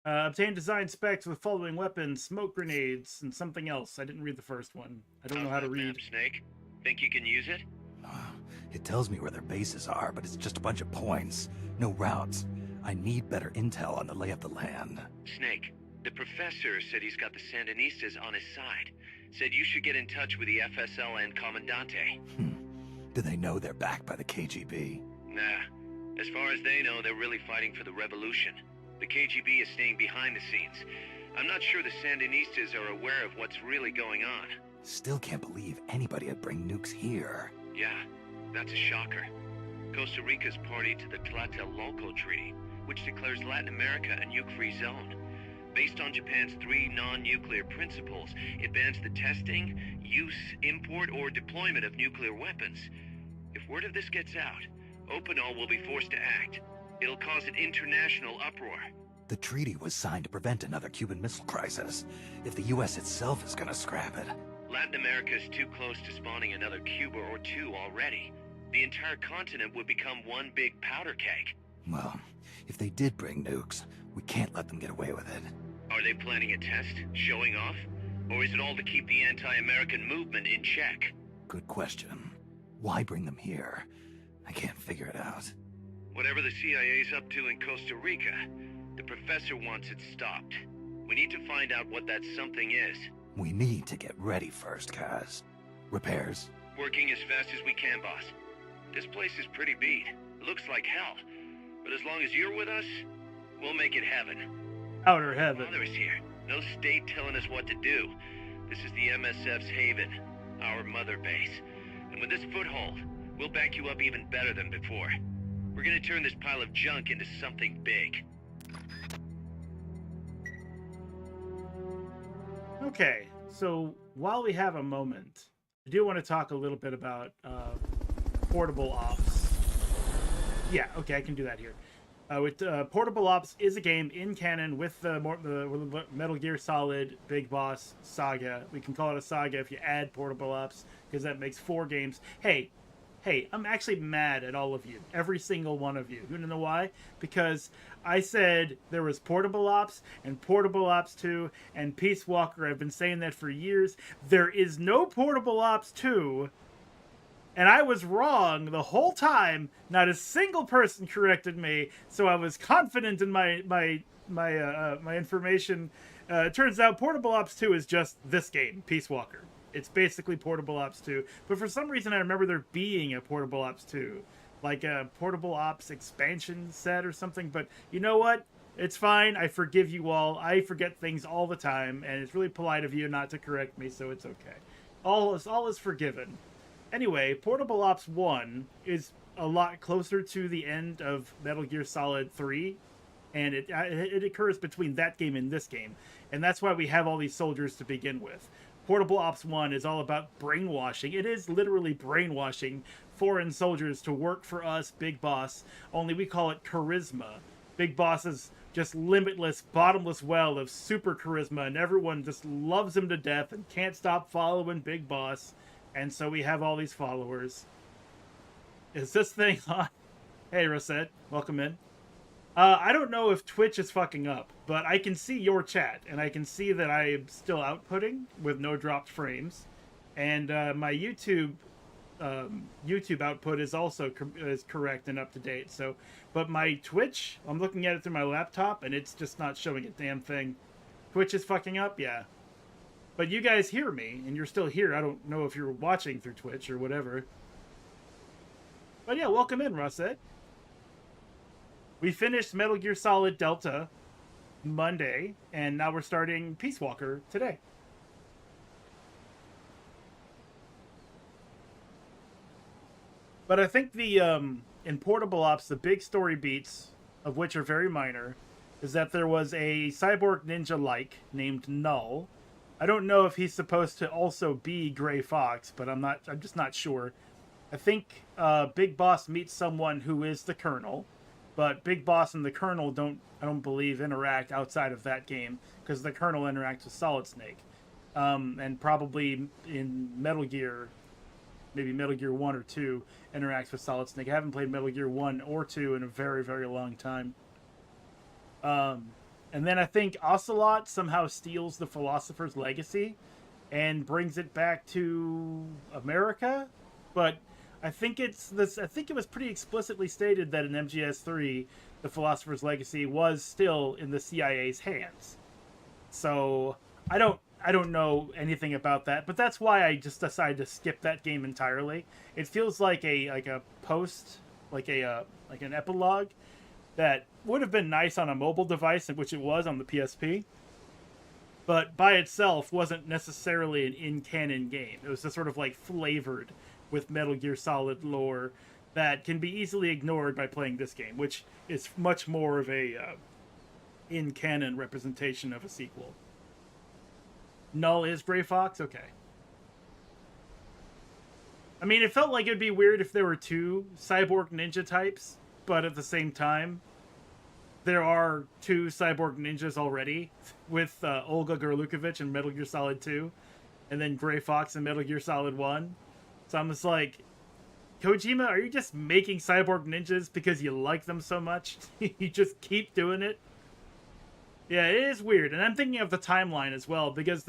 Obtain design specs for the following weapons: smoke grenades, and something else. I didn't read the first one. I don't know how to read. Snake, think you can use it? It tells me where their bases are, but it's just a bunch of points. No routes. I need better intel on the lay of the land. Snake, the professor said he's got the Sandinistas on his side. Said you should get in touch with the FSL and Commandante. Do they know they're backed by the KGB? Nah. As far as they know, they're really fighting for the revolution. The KGB is staying behind the scenes. I'm not sure the Sandinistas are aware of what's really going on. Still can't believe anybody would bring nukes here. Yeah, that's a shocker. Costa Rica's party to the Tlatelolco Treaty, which declares Latin America a nuke-free zone. Based on Japan's 3 non-nuclear principles, it bans the testing, use, import, or deployment of nuclear weapons. If word of this gets out, Opinol will be forced to act. It'll cause an international uproar. The treaty was signed to prevent another Cuban Missile Crisis. If the U.S. itself is gonna scrap it... Latin America is too close to spawning another Cuba or two already. The entire continent would become one big powder keg. Well, if they did bring nukes, we can't let them get away with it. Are they planning a test? Showing off? Or is it all to keep the anti-American movement in check? Good question. Why bring them here? I can't figure it out. Whatever the CIA's up to in Costa Rica, the professor wants it stopped. We need to find out what that something is. We need to get ready first, Kaz. Repairs? Working as fast as we can, boss. This place is pretty beat. Looks like hell. But as long as you're with us, we'll make it heaven. Outer heaven. Father is here. No state telling us what to do. This is the MSF's haven, our mother base. And with this foothold, we'll back you up even better than before. We're gonna turn this pile of junk into something big. Okay, so while we have a moment, I do want to talk a little bit about Portable Ops. Yeah, okay, I can do that here. Portable Ops is a game in canon with the Metal Gear Solid Big Boss saga. We can call it a saga if you add Portable Ops, because that makes 4 games. Hey, I'm actually mad at all of you. Every single one of you. You know why? Because I said there was Portable Ops and Portable Ops 2 and Peace Walker. I've been saying that for years. There is no Portable Ops 2. And I was wrong the whole time. Not a single person corrected me. So I was confident in my information. It turns out Portable Ops 2 is just this game, Peace Walker. It's basically Portable Ops 2. But for some reason, I remember there being a Portable Ops 2. Like a Portable Ops expansion set or something. But you know what? It's fine. I forgive you all. I forget things all the time. And it's really polite of you not to correct me, so it's okay. All is forgiven. Anyway, Portable Ops 1 is a lot closer to the end of Metal Gear Solid 3. And it occurs between that game and this game. And that's why we have all these soldiers to begin with. Portable Ops 1 is all about brainwashing. It is literally brainwashing foreign soldiers to work for us, Big Boss, only we call it charisma. Big Boss is just limitless, bottomless well of super charisma, and everyone just loves him to death and can't stop following Big Boss. And so we have all these followers. Is this thing on? Hey, Rosette, welcome in. I don't know if Twitch is fucking up, but I can see your chat, and I can see that I am still outputting with no dropped frames. and my YouTube output is also is correct and up to date. So, but my Twitch, I'm looking at it through my laptop, and it's just not showing a damn thing. Twitch is fucking up, yeah. But you guys hear me, and you're still here. I don't know if you're watching through Twitch or whatever. But yeah, welcome in, Russet. We finished Metal Gear Solid Delta Monday, and now we're starting Peace Walker today. But I think the, in Portable Ops, the big story beats, of which are very minor, is that there was a cyborg ninja-like named Null. I don't know if he's supposed to also be Gray Fox, but I'm just not sure. I think Big Boss meets someone who is the Colonel, but Big Boss and the Colonel I don't believe interact outside of that game, because the Colonel interacts with Solid Snake. And probably in Metal Gear, maybe Metal Gear 1 or 2 interacts with Solid Snake. I haven't played Metal Gear 1 or 2 in a very, very long time. And then I think Ocelot somehow steals the Philosopher's Legacy and brings it back to America. But I think it was pretty explicitly stated that in MGS3, the Philosopher's Legacy was still in the CIA's hands. So I don't know anything about that, but that's why I just decided to skip that game entirely. It feels like a post, like an epilogue that would have been nice on a mobile device, which it was on the PSP, but by itself wasn't necessarily an in-canon game. It was just sort of like flavored with Metal Gear Solid lore that can be easily ignored by playing this game, which is much more of a in-canon representation of a sequel. Null is Gray Fox? Okay. I mean, it felt like it'd be weird if there were two cyborg ninja types, but at the same time, there are two cyborg ninjas already, with Olga Gurlukovich in Metal Gear Solid 2, and then Gray Fox in Metal Gear Solid 1. So I'm just like, Kojima, are you just making cyborg ninjas because you like them so much? You just keep doing it? Yeah, it is weird. And I'm thinking of the timeline as well, because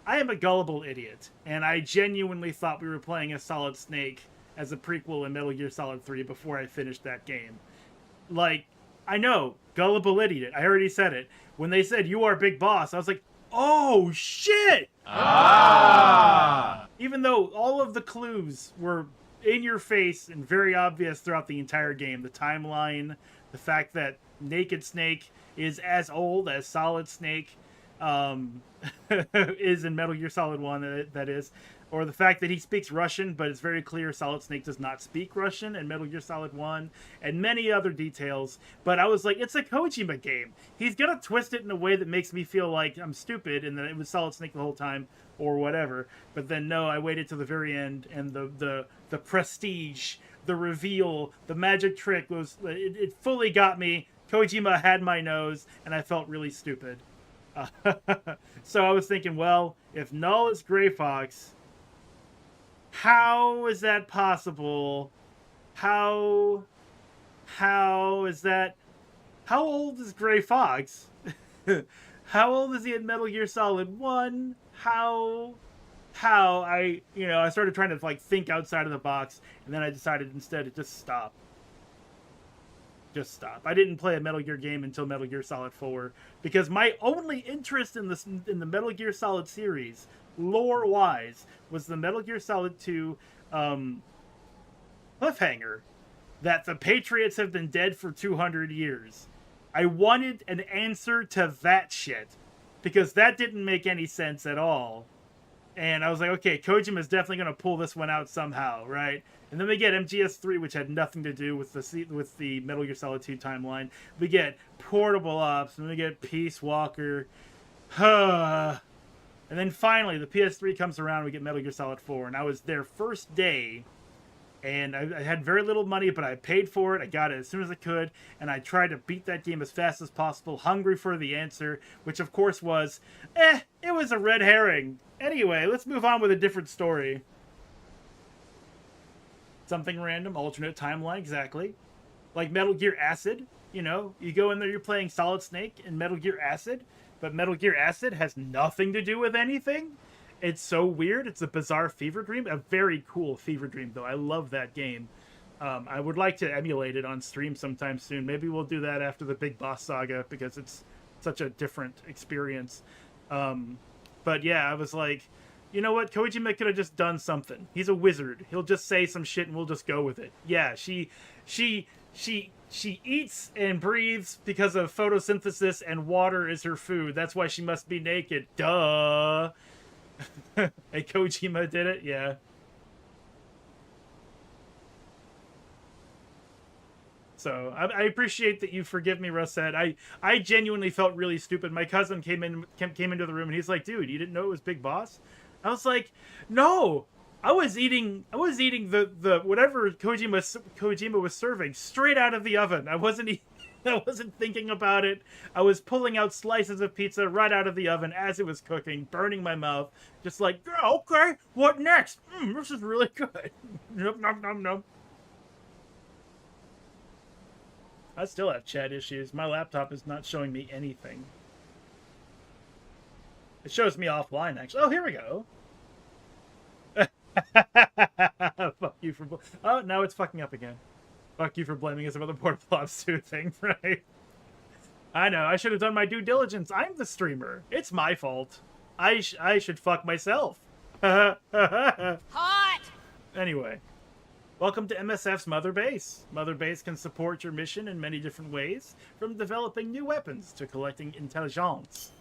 I am a gullible idiot, and I genuinely thought we were playing as Solid Snake as a prequel in Metal Gear Solid 3 before I finished that game. Like, I know, gullible idiot. I already said it. When they said, "You are Big Boss," I was like, oh, shit! Ah! Even though all of the clues were in your face and very obvious throughout the entire game. The timeline, the fact that Naked Snake is as old as Solid Snake is in Metal Gear Solid 1, that is. Or the fact that he speaks Russian, but it's very clear Solid Snake does not speak Russian in Metal Gear Solid 1, and many other details. But I was like, it's a Kojima game. He's gonna twist it in a way that makes me feel like I'm stupid and that it was Solid Snake the whole time, or whatever. But then no, I waited till the very end, and the prestige, the reveal, the magic trick it fully got me. Kojima had my nose, and I felt really stupid. So I was thinking, well, if Null is Gray Fox, how is that possible? How is that? How old is Gray Fox? How old is he in Metal Gear Solid 1? How I started trying to like think outside of the box, and then I decided instead to just stop. Just stop. I didn't play a Metal Gear game until Metal Gear Solid 4, because my only interest in the Metal Gear Solid series, lore-wise, was the Metal Gear Solid 2 cliffhanger that the Patriots have been dead for 200 years. I wanted an answer to that shit, because that didn't make any sense at all. And I was like, okay, Kojima's definitely going to pull this one out somehow, right? And then we get MGS3, which had nothing to do with the Metal Gear Solid 2 timeline. We get Portable Ops, and we get Peace Walker. And then finally, the PS3 comes around, and we get Metal Gear Solid 4. And I was there first day, and I had very little money, but I paid for it. I got it as soon as I could, and I tried to beat that game as fast as possible, hungry for the answer, which of course was, it was a red herring. Anyway, let's move on with a different story. Something random, alternate timeline, exactly. Like Metal Gear Acid, you go in there, you're playing Solid Snake in Metal Gear Acid, but Metal Gear Acid has nothing to do with anything. It's so weird. It's a bizarre fever dream. A very cool fever dream, though. I love that game. I would like to emulate it on stream sometime soon. Maybe we'll do that after the Big Boss Saga, because it's such a different experience. But yeah, I was like, you know what? Kojima could have just done something. He's a wizard. He'll just say some shit and we'll just go with it. Yeah, she eats and breathes because of photosynthesis, and water is her food. That's why she must be naked. Duh. Hey, Kojima did it? Yeah. So I appreciate that you forgive me, Rosette. I genuinely felt really stupid. My cousin came into the room and he's like, "Dude, you didn't know it was Big Boss?" I was like, "No, I was eating the whatever Kojima was serving straight out of the oven. I wasn't thinking about it. I was pulling out slices of pizza right out of the oven as it was cooking, burning my mouth, just like, yeah, okay, what next? This is really good. Nope, nom, nom, nom." I still have chat issues. My laptop is not showing me anything. It shows me offline, actually. Oh, here we go. Fuck you for... Oh, now it's fucking up again. Fuck you for blaming us about the Portable Ops 2 thing, right? I know, I should have done my due diligence. I'm the streamer. It's my fault. I should fuck myself. Hot! Anyway. Welcome to MSF's Mother Base. Mother Base can support your mission in many different ways, from developing new weapons to collecting intelligence.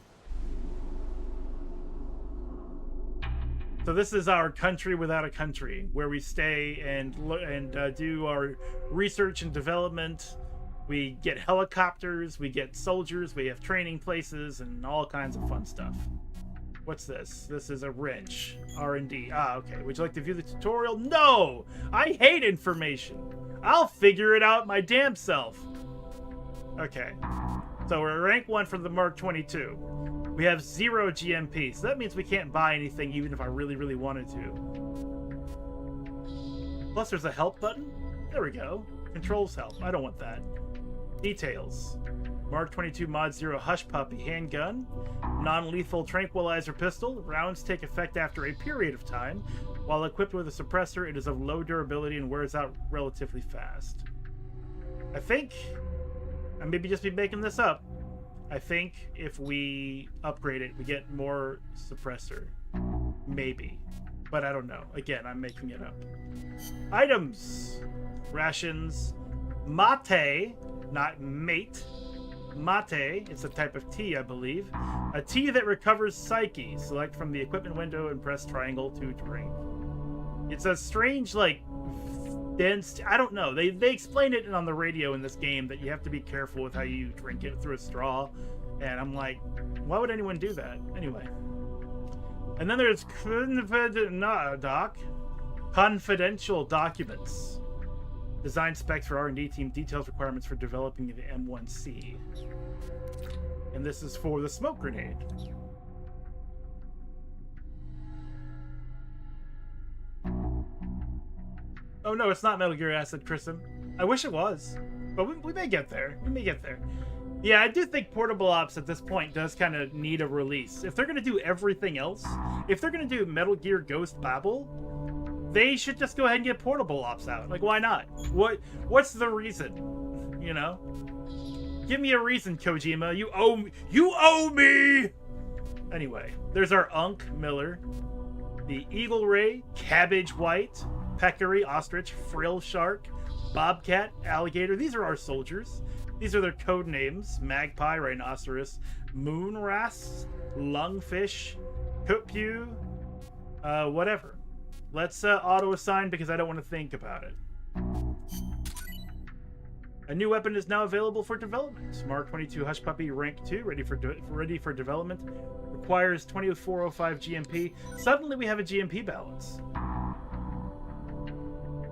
So this is our country without a country, where we stay and do our research and development. We get helicopters, we get soldiers, we have training places, and all kinds of fun stuff. What's this? This is a wrench. R&D. Ah, okay. Would you like to view the tutorial? No! I hate information. I'll figure it out my damn self. Okay. So we're rank 1 for the Mark 22. We have 0 GMP, so that means we can't buy anything even if I really, really wanted to. Plus there's a help button. There we go. Controls help. I don't want that. Details. Mark 22 Mod 0 Hush Puppy handgun. Non-lethal tranquilizer pistol. Rounds take effect after a period of time. While equipped with a suppressor, it is of low durability and wears out relatively fast. I think, I maybe just be making this up, I think if we upgrade it, we get more suppressor. Maybe. But I don't know. Again, I'm making it up. Items. Rations. Mate, not mate. Mate, it's a type of tea, I believe. A tea that recovers psyche. Select from the equipment window and press triangle to drink. It's a strange, like, dense... I don't know. They explain it on the radio in this game that you have to be careful with how you drink it through a straw. And I'm like, why would anyone do that? Anyway. And then there's confidential documents. Design specs for R&D team, details requirements for developing the M1C. And this is for the smoke grenade. Oh no, it's not Metal Gear Acid, Chrism. I wish it was, but we may get there. We may get there. Yeah, I do think Portable Ops at this point does kind of need a release. If they're going to do everything else, if they're going to do Metal Gear Ghost Babel, they should just go ahead and get Portable Ops out. Like, why not? What's the reason? You know? Give me a reason, Kojima. You owe me! Anyway, there's our Unk Miller, the Eagle Ray, Cabbage White, Peccary, Ostrich, Frill Shark, Bobcat, Alligator. These are our soldiers. These are their code names. Magpie, Rhinoceros, Moonras, Lungfish, Kutpu, whatever. Let's auto-assign because I don't want to think about it. A new weapon is now available for development. Mark 22 Hush Puppy Rank 2, ready for development. Requires 2405 GMP. Suddenly we have a GMP balance.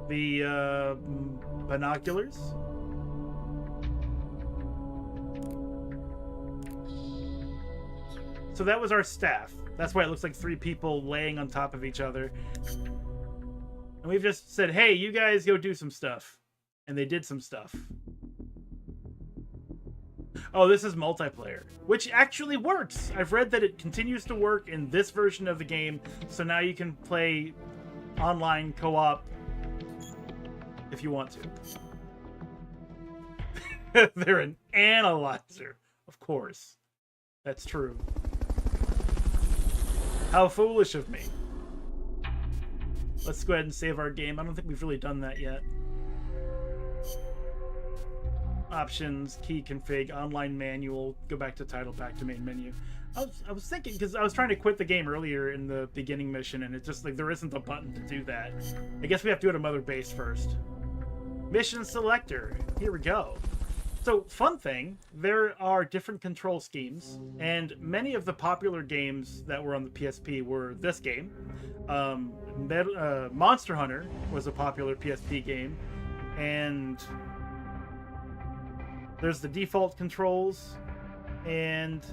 The binoculars. So that was our staff. That's why it looks like 3 people laying on top of each other. And we've just said, hey, you guys go do some stuff. And they did some stuff. Oh, this is multiplayer, which actually works. I've read that it continues to work in this version of the game, so now you can play online co-op if you want to. They're an analyzer. Of course. That's true. How foolish of me. Let's go ahead and save our game. I don't think we've really done that yet. Options, key config, online manual, go back to title, back to main menu. I was thinking, because I was trying to quit the game earlier in the beginning mission, and it's just like there isn't a button to do that. I guess we have to go to Mother Base first. Mission selector. Here we go. So, fun thing, there are different control schemes, and many of the popular games that were on the PSP were this game. Monster Hunter was a popular PSP game, and there's the default controls, and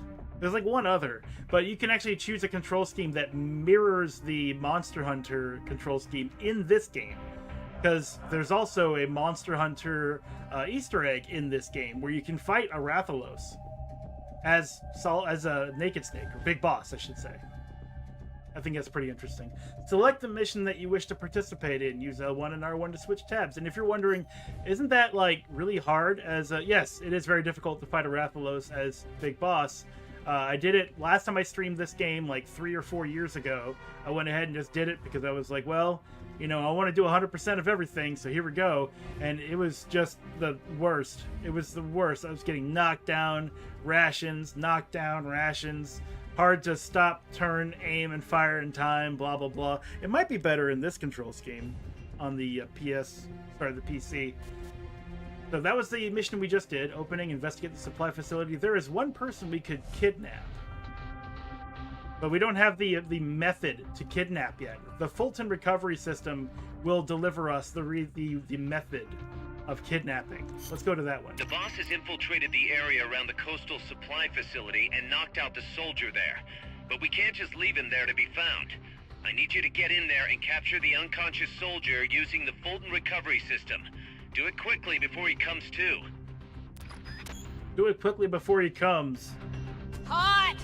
there's like one other, but you can actually choose a control scheme that mirrors the Monster Hunter control scheme in this game. Because there's also a Monster Hunter Easter egg in this game where you can fight a Rathalos as a Naked Snake, or Big Boss, I should say. I think that's pretty interesting. Select the mission that you wish to participate in. Use L1 and R1 to switch tabs. And if you're wondering, isn't that like really hard? Yes, it is very difficult to fight a Rathalos as Big Boss. I did it last time I streamed this game like 3 or 4 years ago. I went ahead and just did it because I was like, well, you know, I want to do 100% of everything, so here we go. And it was just the worst. It was the worst. I was getting knocked down rations, hard to stop, turn, aim, and fire in time, blah, blah, blah. It might be better in this control scheme on the the PC. So that was the mission we just did. Opening, investigate the supply facility. There is one person we could kidnap, but we don't have the method to kidnap yet. The Fulton recovery system will deliver us the method of kidnapping. Let's go to that one. The boss has infiltrated the area around the coastal supply facility and knocked out the soldier there. But we can't just leave him there to be found. I need you to get in there and capture the unconscious soldier using the Fulton recovery system. Do it quickly before he comes to. Do it quickly before he comes. Hot!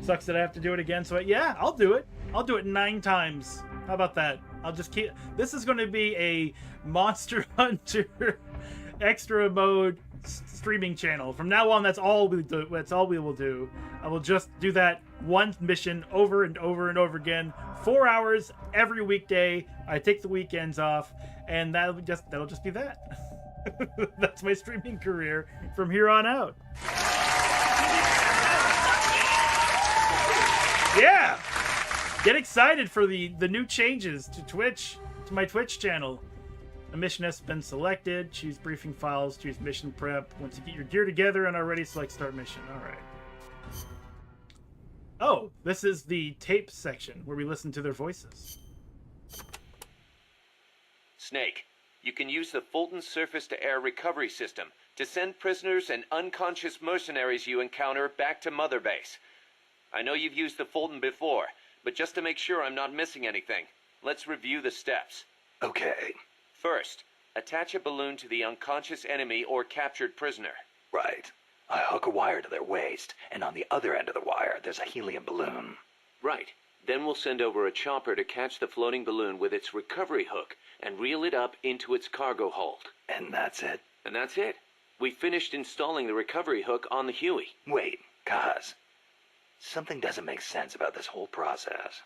Sucks that I have to do it again, so yeah, I'll do it. I'll do it 9 times. How about that? I'll just keep... This is going to be a Monster Hunter extra mode streaming channel. From now on, that's all we do. That's all we will do. I will just do that one mission over and over and over again. 4 hours every weekday. I take the weekends off, and that'll just be that. That's my streaming career from here on out. Yeah! Get excited for the new changes to Twitch, to my Twitch channel. A mission has been selected. Choose briefing files. Choose mission prep. Once you get your gear together and are ready, select start mission. All right. Oh, this is the tape section where we listen to their voices. Snake, you can use the Fulton surface-to-air recovery system to send prisoners and unconscious mercenaries you encounter back to Mother Base. I know you've used the Fulton before, but just to make sure I'm not missing anything, let's review the steps. Okay. First, attach a balloon to the unconscious enemy or captured prisoner. Right. I hook a wire to their waist, and on the other end of the wire, there's a helium balloon. Right. Then we'll send over a chopper to catch the floating balloon with its recovery hook and reel it up into its cargo hold. And that's it? And that's it. We finished installing the recovery hook on the Huey. Wait, Kaz. Something doesn't make sense about this whole process.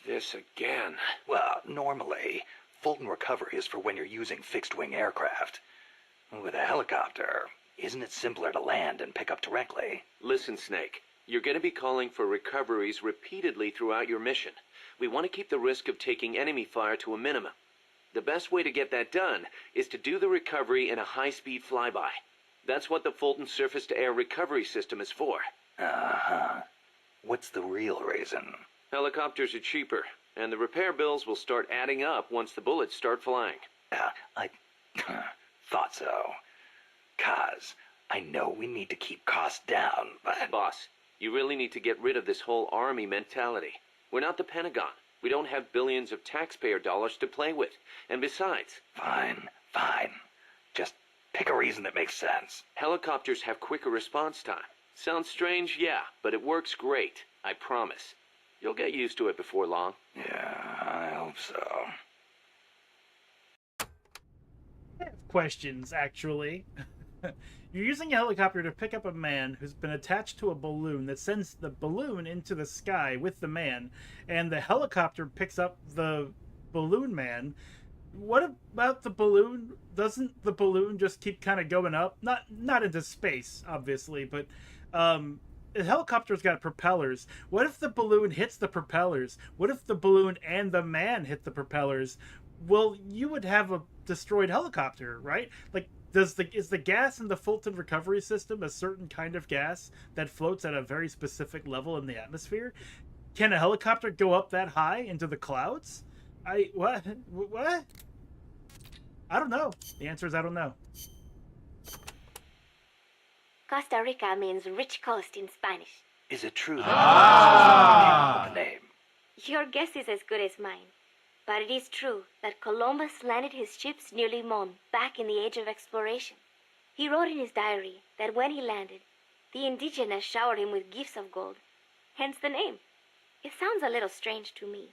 This again. Well, normally, Fulton recovery is for when you're using fixed-wing aircraft. With a helicopter, isn't it simpler to land and pick up directly? Listen, Snake. You're going to be calling for recoveries repeatedly throughout your mission. We want to keep the risk of taking enemy fire to a minimum. The best way to get that done is to do the recovery in a high-speed flyby. That's what the Fulton surface-to-air recovery system is for. Uh-huh. What's the real reason? Helicopters are cheaper, and the repair bills will start adding up once the bullets start flying. I thought so. Kaz, I know we need to keep costs down, but... Boss, you really need to get rid of this whole army mentality. We're not the Pentagon. We don't have billions of taxpayer dollars to play with. And besides... Fine. Just Pick a reason that makes sense. Helicopters have quicker response time. Sounds strange, yeah, but it works great. I promise. You'll get used to it before long. Yeah, I hope so. I have questions, actually. You're using a helicopter to pick up a man who's been attached to a balloon that sends the balloon into the sky with the man, and the helicopter picks up the balloon man. What about the balloon? Doesn't the balloon just keep kind of going up? Not into space, obviously, but the helicopter's got propellers. What if the balloon hits the propellers? What if the balloon and the man hit the propellers? Well, you would have a destroyed helicopter, right? Like, is the gas in the Fulton recovery system a certain kind of gas that floats at a very specific level in the atmosphere? Can a helicopter go up that high into the clouds? What? I don't know. The answer is I don't know. Costa Rica means rich coast in Spanish. Is it true that the name? Your guess is as good as mine. But it is true that Columbus landed his ships near Limon back in the age of exploration. He wrote in his diary that when he landed, the indigenous showered him with gifts of gold. Hence the name. It sounds a little strange to me.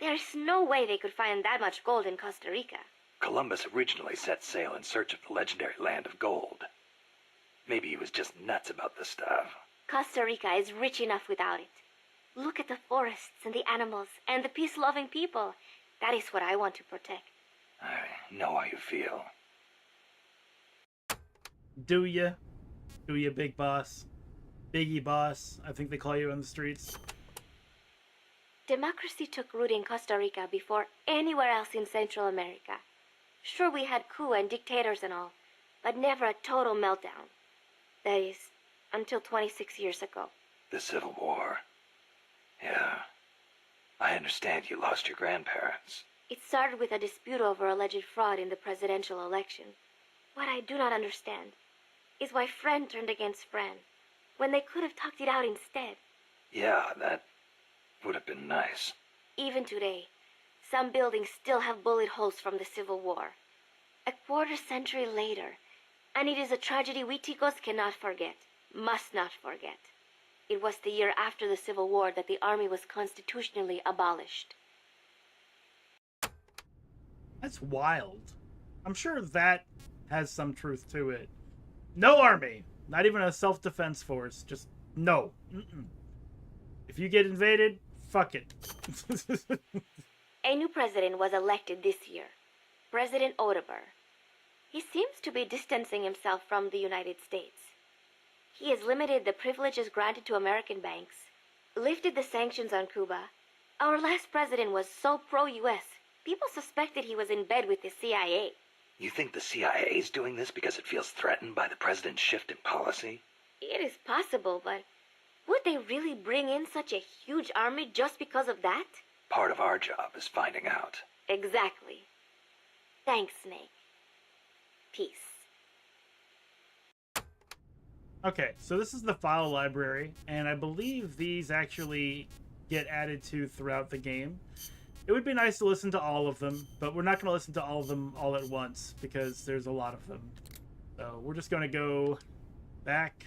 There is no way they could find that much gold in Costa Rica. Columbus originally set sail in search of the legendary land of gold. Maybe he was just nuts about the stuff. Costa Rica is rich enough without it. Look at the forests and the animals and the peace-loving people. That is what I want to protect. I know how you feel. Do ya? Do ya, Big Boss? Biggie Boss, I think they call you on the streets. Democracy took root in Costa Rica before anywhere else in Central America. Sure, we had coup and dictators and all, but never a total meltdown. That is, until 26 years ago. The Civil War. Yeah. I understand you lost your grandparents. It started with a dispute over alleged fraud in the presidential election. What I do not understand is why friend turned against friend, when they could have talked it out instead. Yeah, that would have been nice. Even today, some buildings still have bullet holes from the Civil War. A quarter century later, and it is a tragedy we Ticos cannot forget, must not forget. It was the year after the Civil War that the army was constitutionally abolished. That's wild. I'm sure that has some truth to it. No army. Not even a self-defense force. Just no. If you get invaded, fuck it. A new president was elected this year. President Oteber. He seems to be distancing himself from the United States. He has limited the privileges granted to American banks, lifted the sanctions on Cuba. Our last president was so pro-U.S., people suspected he was in bed with the CIA. You think the CIA is doing this because it feels threatened by the president's shift in policy? It is possible, but would they really bring in such a huge army just because of that? Part of our job is finding out. Exactly. Thanks, Snake. Peace. Okay, so this is the file library, and I believe these actually get added to throughout the game. It would be nice to listen to all of them, but we're not going to listen to all of them all at once, because there's a lot of them. So we're just going to go back.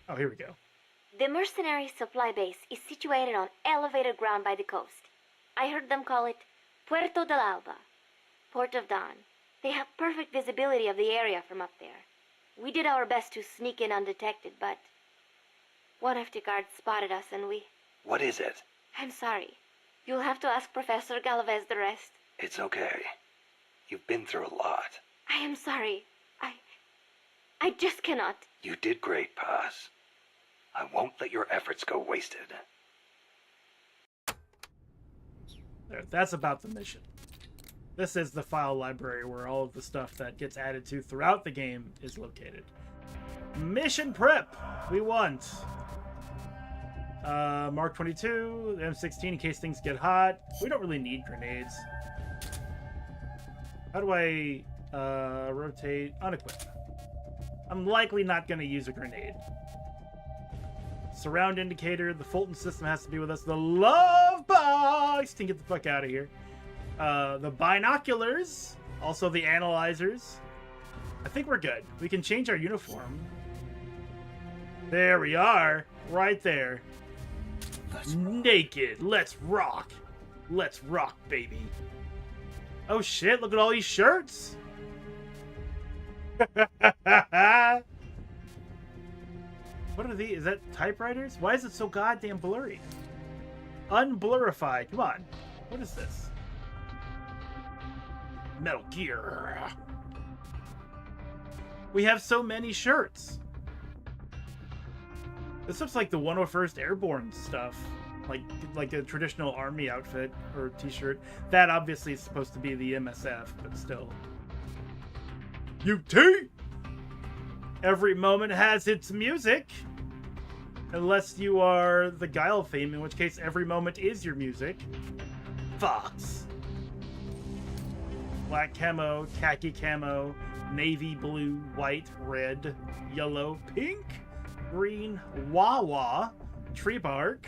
Oh, here we go. The mercenary supply base is situated on elevated ground by the coast. I heard them call it Puerto del Alba, Port of Dawn. They have perfect visibility of the area from up there. We did our best to sneak in undetected, but one of the guards spotted us and we... What is it? I'm sorry. You'll have to ask Professor Galvez the rest. It's okay. You've been through a lot. I am sorry. I just cannot. You did great, Paz. I won't let your efforts go wasted. There, that's about the mission. This is the file library where all of the stuff that gets added to throughout the game is located. Mission prep! We want Mark 22, the M16 in case things get hot. We don't really need grenades. How do I rotate? Unequip. I'm likely not going to use a grenade. Surround indicator. The Fulton system has to be with us. The love box! Can get the fuck out of here. The binoculars, also the analyzers. I think we're good. We can change our uniform. There we are, right there. Naked. Let's rock. Let's rock, baby. Oh shit, look at all these shirts. What are these? Is that typewriters? Why is it so goddamn blurry? Unblurify. Come on. What is this? Metal Gear. We have so many shirts. This looks like the 101st Airborne stuff. Like a traditional army outfit or t-shirt. That obviously is supposed to be the MSF, but still. UT! Every moment has its music. Unless you are the Guile theme, in which case every moment is your music. Fox. Black camo, khaki camo, navy blue, white, red, yellow, pink, green, Wawa, tree bark,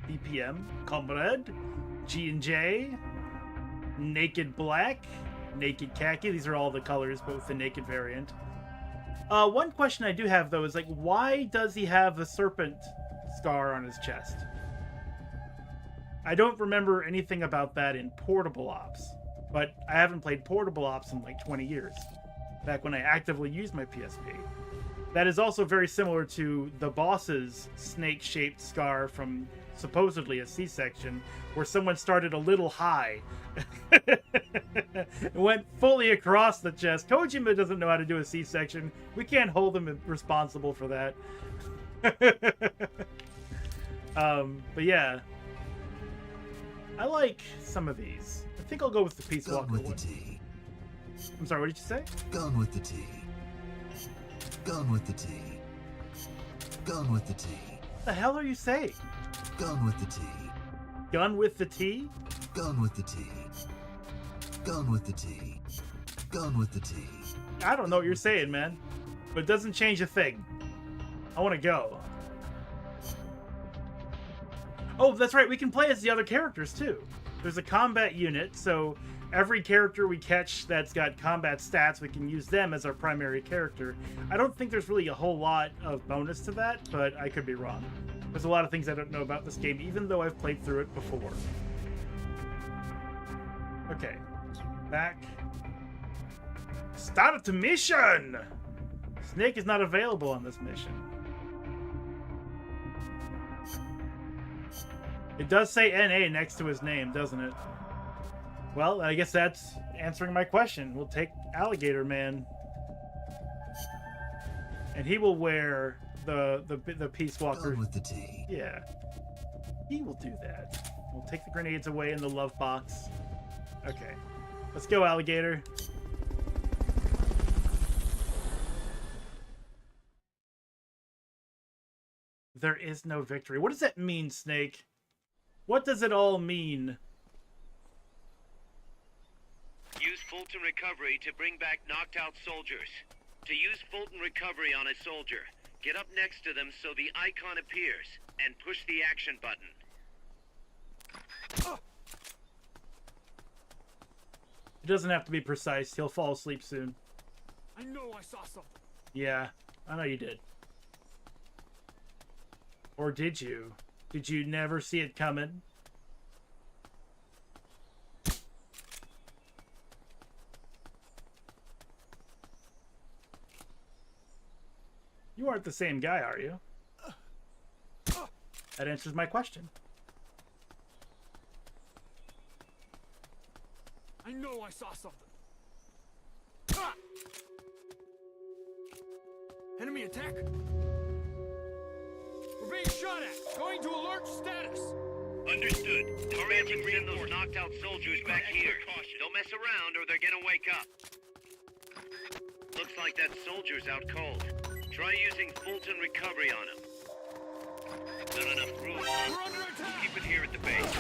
BPM, Comrade, G&J, naked black, naked khaki. These are all the colors, both the naked variant. One question I do have, though, is like, why does he have the serpent scar on his chest? I don't remember anything about that in Portable Ops, but I haven't played Portable Ops in like 20 years, back when I actively used my PSP. That is also very similar to the boss's snake-shaped scar from supposedly a C-section, where someone started a little high and went fully across the chest. Kojima doesn't know how to do a C-section. We can't hold him responsible for that. But yeah, I like some of these. I think I'll go with the Peace Walker one. With the tea. I'm sorry, what did you say? Gone with the tea. Gone with the tea. Gone with the tea. What the hell are you saying? Gone with the tea. Gun with the tea? Gone with the tea. Gone with the tea. Gone with the tea. I don't know what you're saying, man. But it doesn't change a thing. I want to go. Oh, that's right. We can play as the other characters, too. There's a combat unit, so every character we catch that's got combat stats, we can use them as our primary character. I don't think there's really a whole lot of bonus to that, but I could be wrong. There's a lot of things I don't know about this game, even though I've played through it before. Okay. Back. Start the mission! Snake is not available on this mission. It does say NA next to his name, doesn't it? Well, I guess that's answering my question. We'll take Alligator Man. And he will wear the Peace Walker. Gone with the tea. Yeah. He will do that. We'll take the grenades away in the love box. Okay. Let's go, Alligator. There is no victory. What does that mean, Snake? What does it all mean? Use Fulton Recovery to bring back knocked out soldiers. To use Fulton Recovery on a soldier, get up next to them so the icon appears, and push the action button. It doesn't have to be precise. He'll fall asleep soon. I know I saw something. Yeah, I know you did. Or did you? Did you never see it coming? You aren't the same guy, are you? That answers my question. I know I saw something. Enemy attack. We're being shot at. Going to alert status. Understood. Command can send those knocked out soldiers back here. Don't mess around or they're gonna wake up. Looks like that soldier's out cold. Try using Fulton Recovery on him. Not enough room. We'll keep it here at the base.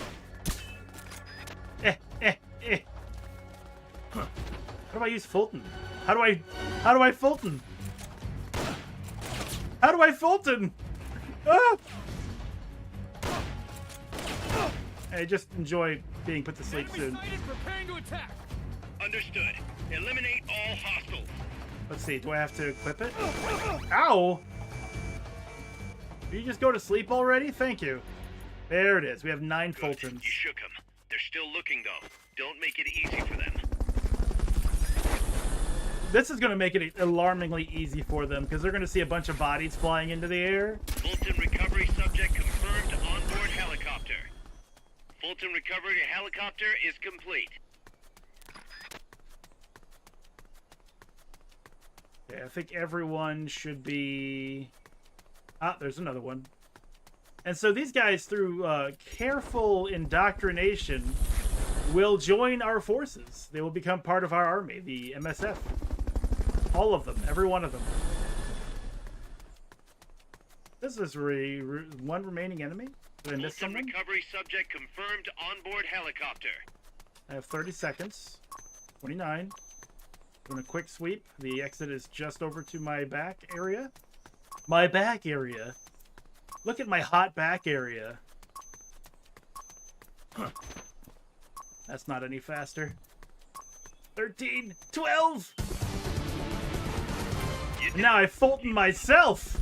Huh. How do I use Fulton? How do I Fulton? How do I Fulton? Ah! Hey, just enjoy being put to sleep soon. Preparing to attack. Understood. Eliminate all hostiles. Let's see, do I have to equip it? Ow! Did you just go to sleep already? Thank you. There it is. We have 9 Fultons. You shook them. They're still looking, though. Don't make it easy for them. This is going to make it alarmingly easy for them, because they're going to see a bunch of bodies flying into the air. Fulton recovery subject confirmed onboard helicopter. Fulton recovery helicopter is complete. Okay, I think everyone should be... Ah, there's another one. And so these guys, through careful indoctrination, will join our forces. They will become part of our army, the MSF. All of them, every one of them. This is one remaining enemy. Did I miss Fulton someone? recovery subject confirmed onboard helicopter. I have 30 seconds. 29. Doing a quick sweep. The exit is just over to my back area. My back area. Look at my hot back area. Huh. That's not any faster. 13, 12. Now I Fulton myself.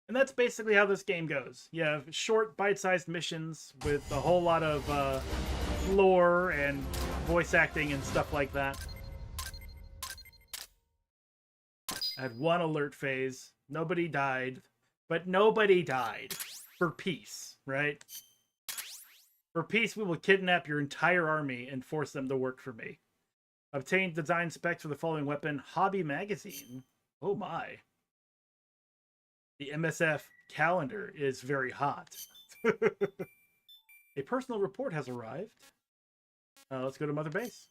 And that's basically how this game goes. You have short, bite-sized missions with a whole lot of lore and voice acting and stuff like that. I had one alert phase. Nobody died. But nobody died. For peace, right? For peace, we will kidnap your entire army and force them to work for me. Obtain design specs for the following weapon. Hobby magazine. Oh my. The MSF calendar is very hot. A personal report has arrived. Let's go to Mother Base.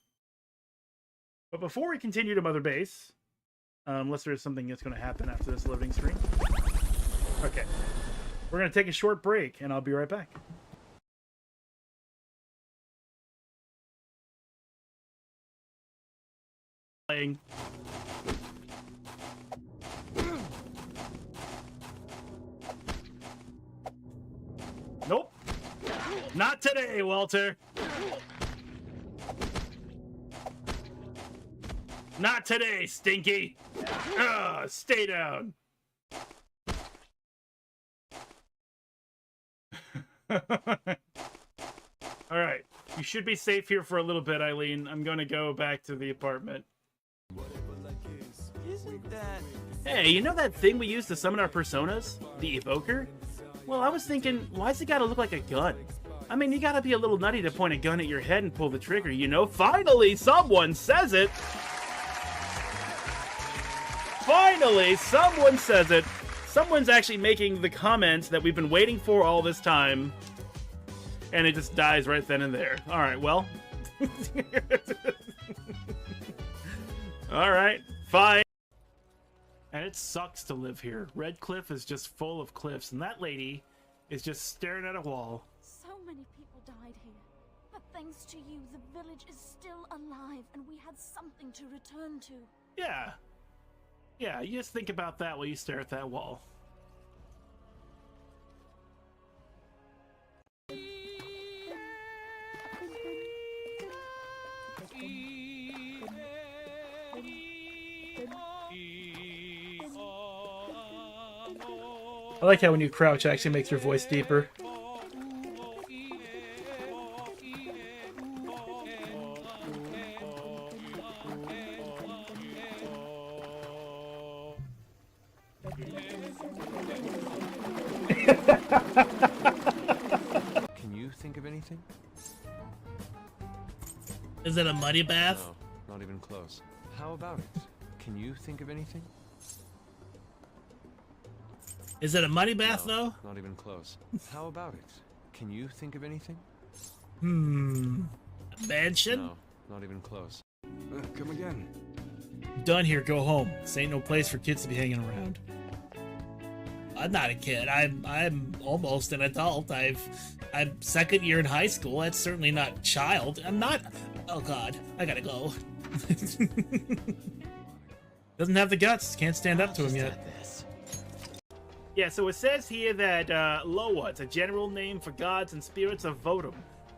But before we continue to Mother Base, unless there's something that's going to happen after this loading screen. Okay. We're going to take a short break, and I'll be right back. Playing. Nope. Not today, Walter. Not today, Stinky. Stay down. All right. You should be safe here for a little bit, Eileen. I'm going to go back to the apartment. Isn't that... Hey, you know that thing we used to summon our personas? The evoker? Well, I was thinking, why's it gotta look like a gun? I mean, you gotta be a little nutty to point a gun at your head and pull the trigger, you know? Finally, someone says it! Finally, someone says it! Someone's actually making the comments that we've been waiting for all this time. And it just dies right then and there. Alright, well. Alright, fine. And it sucks to live here. Red Cliff is just full of cliffs, and that lady is just staring at a wall. So many people died here. But thanks to you, the village is still alive, and we had something to return to. Yeah. Yeah, you just think about that while you stare at that wall. I like how when you crouch, it actually makes your voice deeper. Can you think of anything? Is it a muddy bath? No, not even close. How about it? Can you think of anything? Is it a muddy bath, though? Not even close. How about it? Can you think of anything? A mansion? No, not even close. Come again. Done here, go home. This ain't no place for kids to be hanging around. I'm not a kid. I'm almost an adult. I'm second year in high school. That's certainly not child. I'm not. Oh God, I gotta go. Doesn't have the guts. Can't stand up to him yet. Yeah, so it says here that Loa, it's a general name for gods and spirits of Vodum.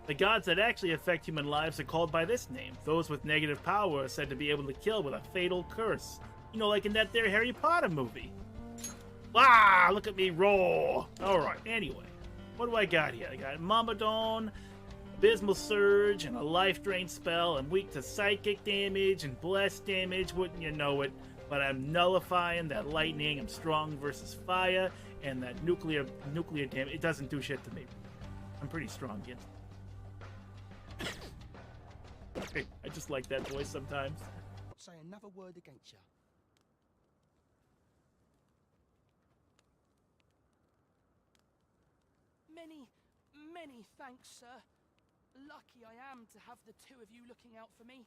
The gods that actually affect human lives are called by this name. Those with negative power are said to be able to kill with a fatal curse. You know, like in that there Harry Potter movie. Wow, look at me roll. Alright, anyway. What do I got here? I got Mamadon, Abysmal Surge, and a Life Drain spell. I'm weak to psychic damage and blessed damage, wouldn't you know it. But I'm nullifying that lightning. I'm strong versus fire, and that nuclear damage. It doesn't do shit to me. I'm pretty strong against it. I just like that voice sometimes. Say another word against you. Many thanks, sir. Lucky I am to have the two of you looking out for me.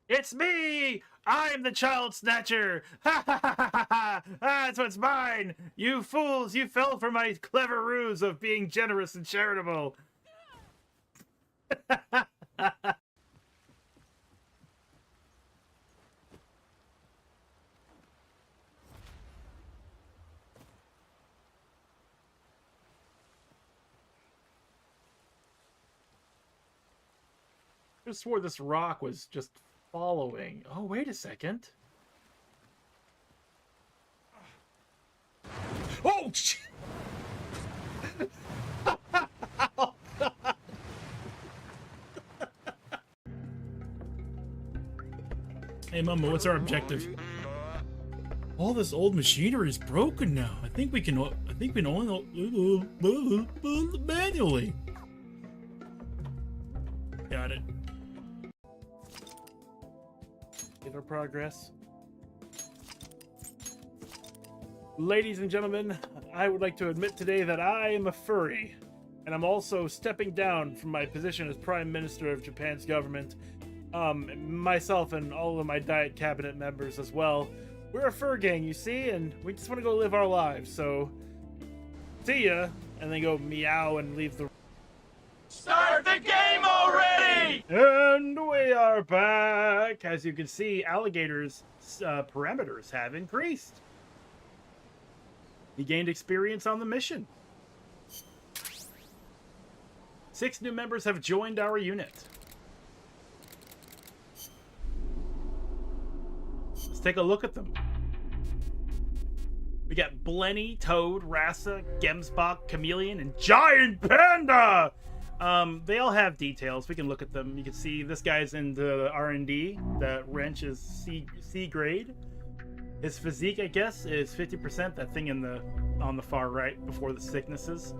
It's me! I'm the Child Snatcher! Ha ha ha ha ha! That's what's mine! You fools, you fell for my clever ruse of being generous and charitable. I swore this rock was just following. Oh, wait a second. Oh, shit! Oh, God. Hey, Mama, what's our objective? All this old machinery is broken now. I think we can only manually. Got it. Get our progress. Ladies and gentlemen, I would like to admit today that I am a furry, and I'm also stepping down from my position as Prime Minister of Japan's government. Myself and all of my Diet Cabinet members as well. We're a fur gang, you see, and we just want to go live our lives, so see ya, and then go meow and leave the... Start the game already! And we are back! As you can see, alligators' parameters have increased. He gained experience on the mission. 6 new members have joined our unit. Let's take a look at them. We got Blenny, Toad, Rasa, Gemsbach, Chameleon, and Giant Panda! They all have details. We can look at them. You can see this guy's in the R&D. The wrench is C grade. His physique, I guess, is 50%. That thing on the far right before the sicknesses.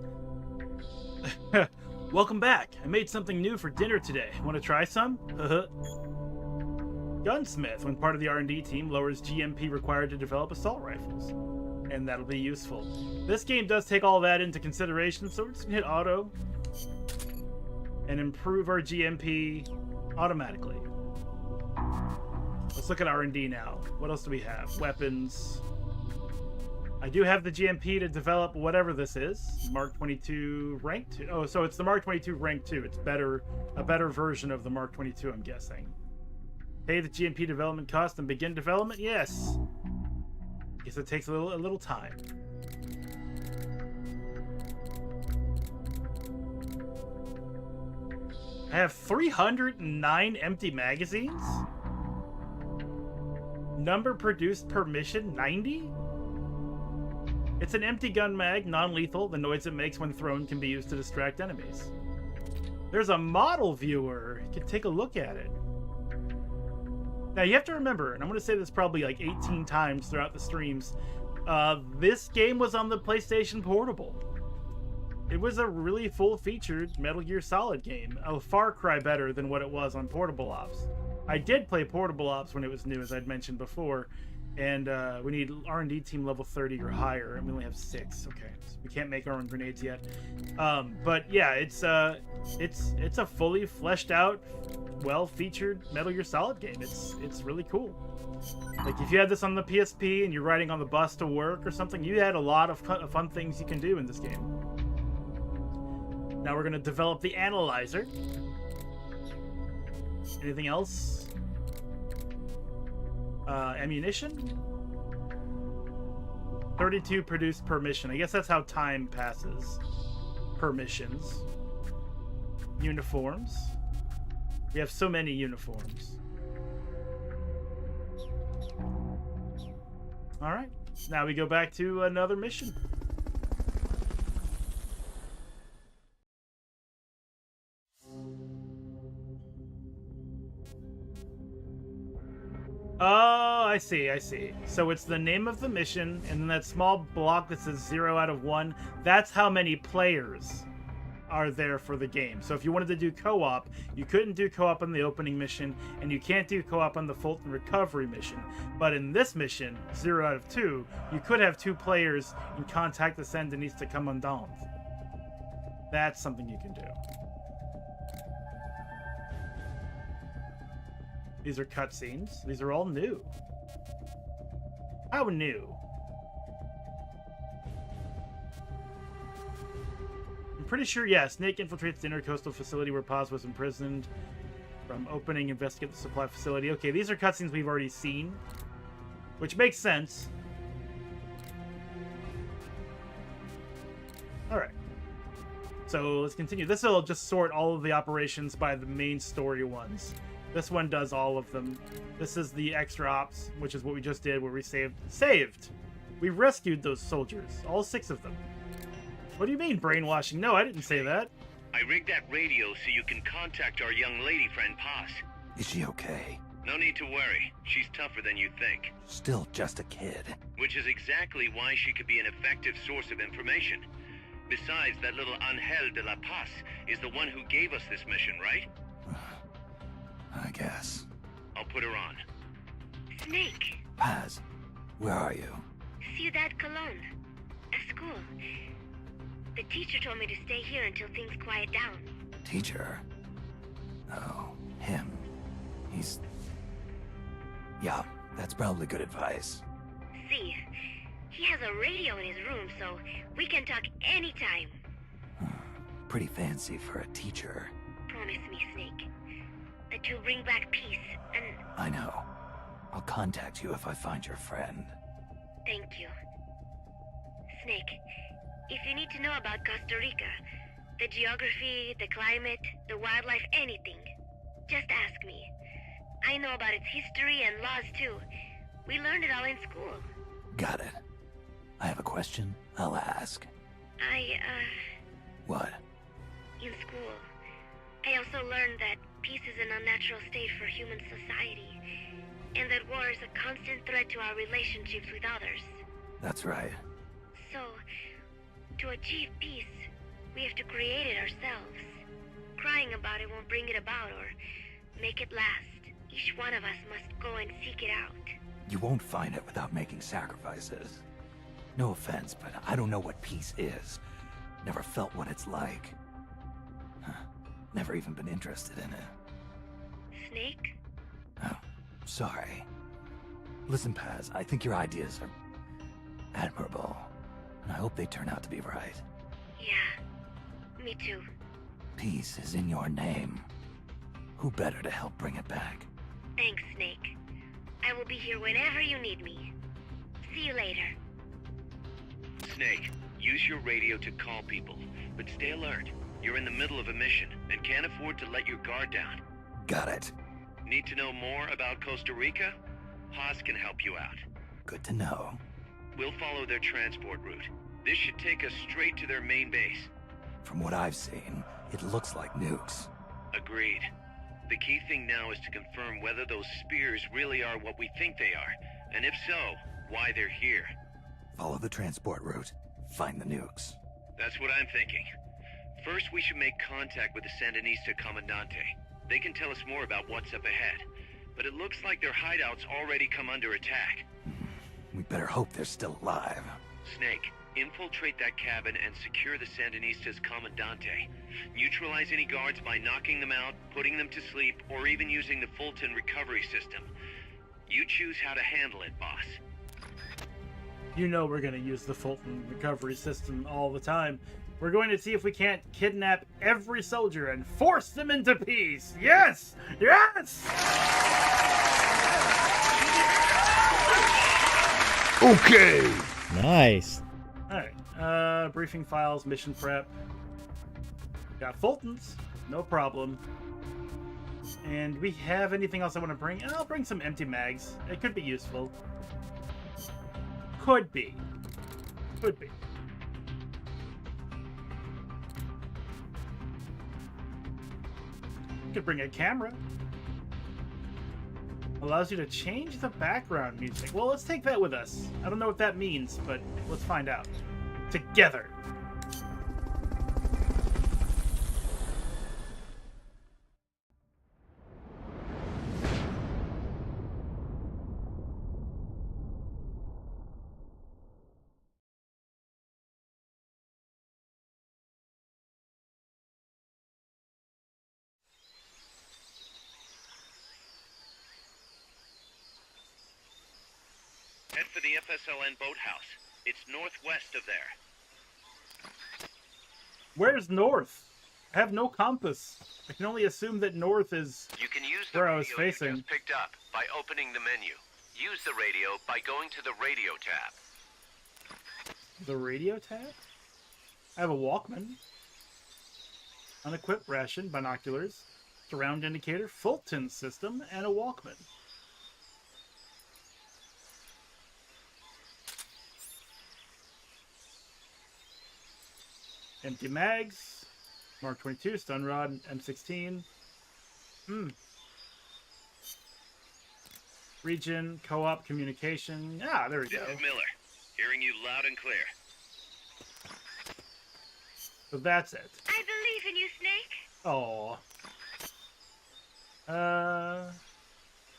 Welcome back. I made something new for dinner today. Want to try some? Gunsmith, when part of the R&D team, lowers GMP required to develop assault rifles. And that'll be useful. This game does take all that into consideration, so we're just gonna hit auto and improve our GMP automatically. Let's look at R&D now. What else do we have? Weapons. I do have the GMP to develop whatever this is. Mark 22 rank 2. Oh, so it's the Mark 22 rank 2. It's a better version of the Mark 22, I'm guessing. Pay the GMP development cost and begin development? Yes. Guess it takes a little time. I have 309 empty magazines? Number produced per mission, 90? It's an empty gun mag, non-lethal. The noise it makes when thrown can be used to distract enemies. There's a model viewer. You can take a look at it. Now, you have to remember, and I'm going to say this probably like 18 times throughout the streams, this game was on the PlayStation Portable. It was a really full-featured Metal Gear Solid game, a far cry better than what it was on Portable Ops. I did play Portable Ops when it was new, as I'd mentioned before, and we need R&D team level 30 or higher, and we only have 6. Okay, so we can't make our own grenades yet. But yeah, it's a fully fleshed out, well-featured Metal Gear Solid game. It's really cool. Like, if you had this on the PSP and you're riding on the bus to work or something, you had a lot of fun things you can do in this game. Now we're going to develop the analyzer. Anything else? Ammunition? 32 produced per mission. I guess that's how time passes. Per missions. Uniforms. We have so many uniforms. Alright. Now we go back to another mission. Oh, I see. So it's the name of the mission, and then that small block that says 0 out of 1, that's how many players are there for the game. So if you wanted to do co-op, you couldn't do co-op on the opening mission, and you can't do co-op on the Fulton Recovery mission. But in this mission, 0 out of 2, you could have 2 players and contact the Sandinista Commandant. That's something you can do. These are cutscenes. These are all new. How new? I'm pretty sure, yeah, Snake infiltrates the intercoastal facility where Paz was imprisoned. From opening, investigate the supply facility. Okay, these are cutscenes we've already seen, which makes sense. Alright. So let's continue. This will just sort all of the operations by the main story ones. This one does all of them. This is the extra ops, which is what we just did, where we saved. We rescued those soldiers, all 6 of them. What do you mean, brainwashing? No, I didn't say that. I rigged that radio so you can contact our young lady friend Paz. Is she okay? No need to worry. She's tougher than you think. Still just a kid. Which is exactly why she could be an effective source of information. Besides, that little Angel de la Paz is the one who gave us this mission, right? I guess. I'll put her on. Snake. Paz, where are you? Ciudad Colon. A school. The teacher told me to stay here until things quiet down. Teacher? Oh, him. He's... Yeah, that's probably good advice. See, he has a radio in his room, so we can talk anytime. Pretty fancy for a teacher. Promise me, Snake, that you'll bring back peace and... I know. I'll contact you if I find your friend. Thank you. Snake, if you need to know about Costa Rica, the geography, the climate, the wildlife, anything, just ask me. I know about its history and laws too. We learned it all in school. Got it. I have a question. I'll ask. What? In school, I also learned that peace is an unnatural state for human society, and that war is a constant threat to our relationships with others. That's right. So, to achieve peace, we have to create it ourselves. Crying about it won't bring it about or make it last. Each one of us must go and seek it out. You won't find it without making sacrifices. No offense, but I don't know what peace is. Never felt what it's like. Never even been interested in it. Snake? Oh, sorry. Listen, Paz, I think your ideas are admirable, and I hope they turn out to be right. Yeah, me too. Peace is in your name. Who better to help bring it back? Thanks, Snake. I will be here whenever you need me. See you later. Snake, use your radio to call people, but stay alert. You're in the middle of a mission and can't afford to let your guard down. Got it. Need to know more about Costa Rica? Haas can help you out. Good to know. We'll follow their transport route. This should take us straight to their main base. From what I've seen, it looks like nukes. Agreed. The key thing now is to confirm whether those spears really are what we think they are, and if so, why they're here. Follow the transport route. Find the nukes. That's what I'm thinking. First, we should make contact with the Sandinista Comandante. They can tell us more about what's up ahead. But it looks like their hideout's already come under attack. We better hope they're still alive. Snake, infiltrate that cabin and secure the Sandinistas Comandante. Neutralize any guards by knocking them out, putting them to sleep, or even using the Fulton recovery system. You choose how to handle it, boss. You know we're going to use the Fulton recovery system all the time. We're going to see if we can't kidnap every soldier and force them into peace. Yes! Yes! Okay. Nice. Alright, briefing files, mission prep. Got Fulton's, no problem. And we have anything else I want to bring? I'll bring some empty mags. It could be useful. Could be. Could be. Could bring a camera. Allows you to change the background music. Well, let's take that with us. I don't know what that means, but let's find out. Together. Head for the FSLN boathouse. It's northwest of there. Where's north? I have no compass. I can only assume that north is You can use the where I radio was you facing. just picked up by opening the menu. Use the radio by going to the radio tab. The radio tab? I have a Walkman. Unequipped ration, binoculars, surround indicator, Fulton system, and a Walkman. Empty mags, Mark 22, stun rod, M16. Region, co-op, communication. Ah, there we go. This is Miller. Hearing you loud and clear. So that's it. I believe in you, Snake. Oh.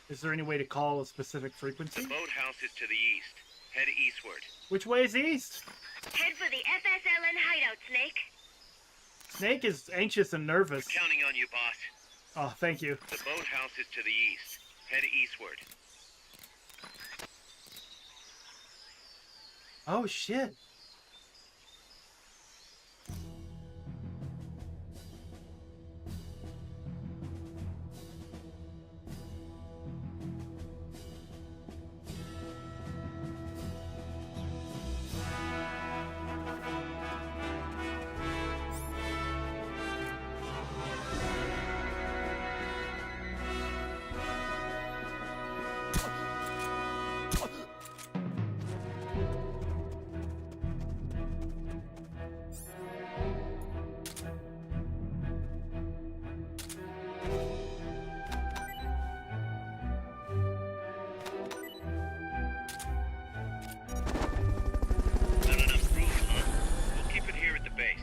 Is there any way to call a specific frequency? The boathouse is to the east. Head eastward. Which way is east? Head for the FSLN hideout, Snake. Snake is anxious and nervous. We're counting on you, boss. Oh, thank you. The boathouse is to the east. Head eastward. Oh, shit. Not enough room, huh? We'll keep it here at the base.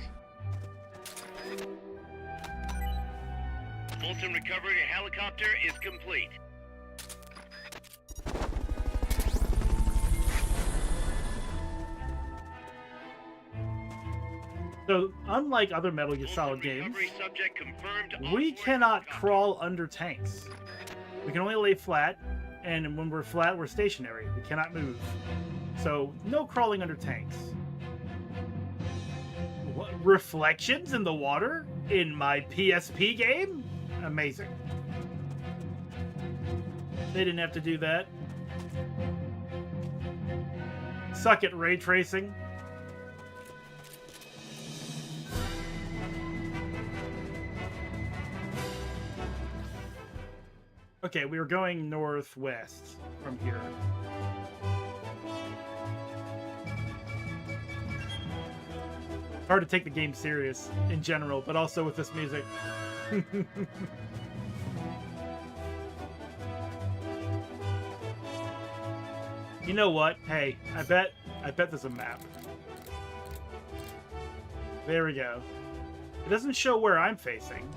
Fulton recovery helicopter is complete. So, unlike other Metal Gear Solid games, Recovery subject confirmed. we cannot crawl under tanks. We can only lay flat, and when we're flat, we're stationary. We cannot move. So, no crawling under tanks. What? Reflections in the water? In my PSP game? Amazing. They didn't have to do that. Suck at ray tracing. Okay, we were going northwest from here. Hard to take the game serious in general, but also with this music. You know what? Hey, I bet there's a map. There we go. It doesn't show where I'm facing,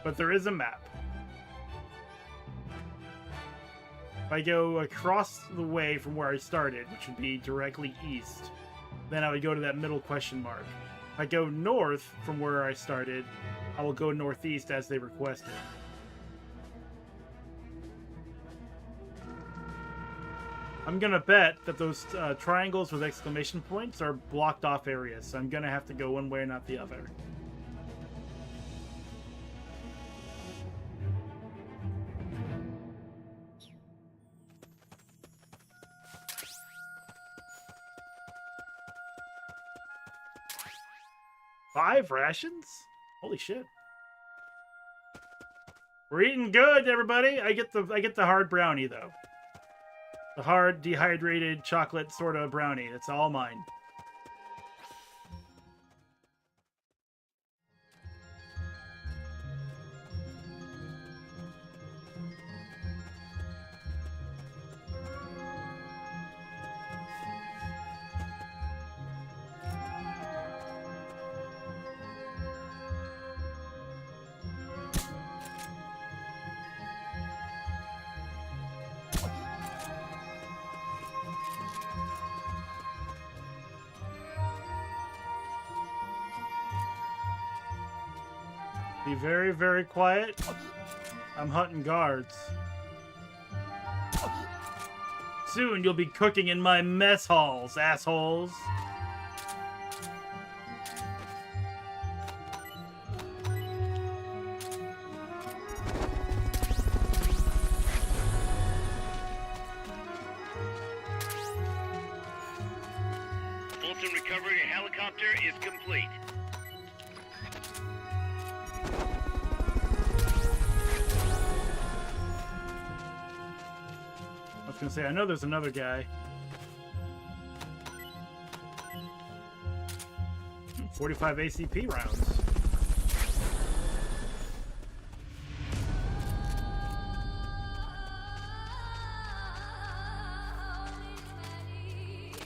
but there is a map. If I go across the way from where I started, which would be directly east, then I would go to that middle question mark. If I go north from where I started, I will go northeast as they requested. I'm gonna bet that those triangles with exclamation points are blocked off areas, so I'm gonna have to go one way and not the other. 5 rations? Holy shit. We're eating good, everybody. I get the hard brownie though. The hard dehydrated chocolate sort of brownie. It's all mine. Be very, very quiet. I'm hunting guards. Soon you'll be cooking in my mess halls, assholes. Fulton recovery helicopter is complete. I was gonna say, I know there's another guy. 45 ACP rounds.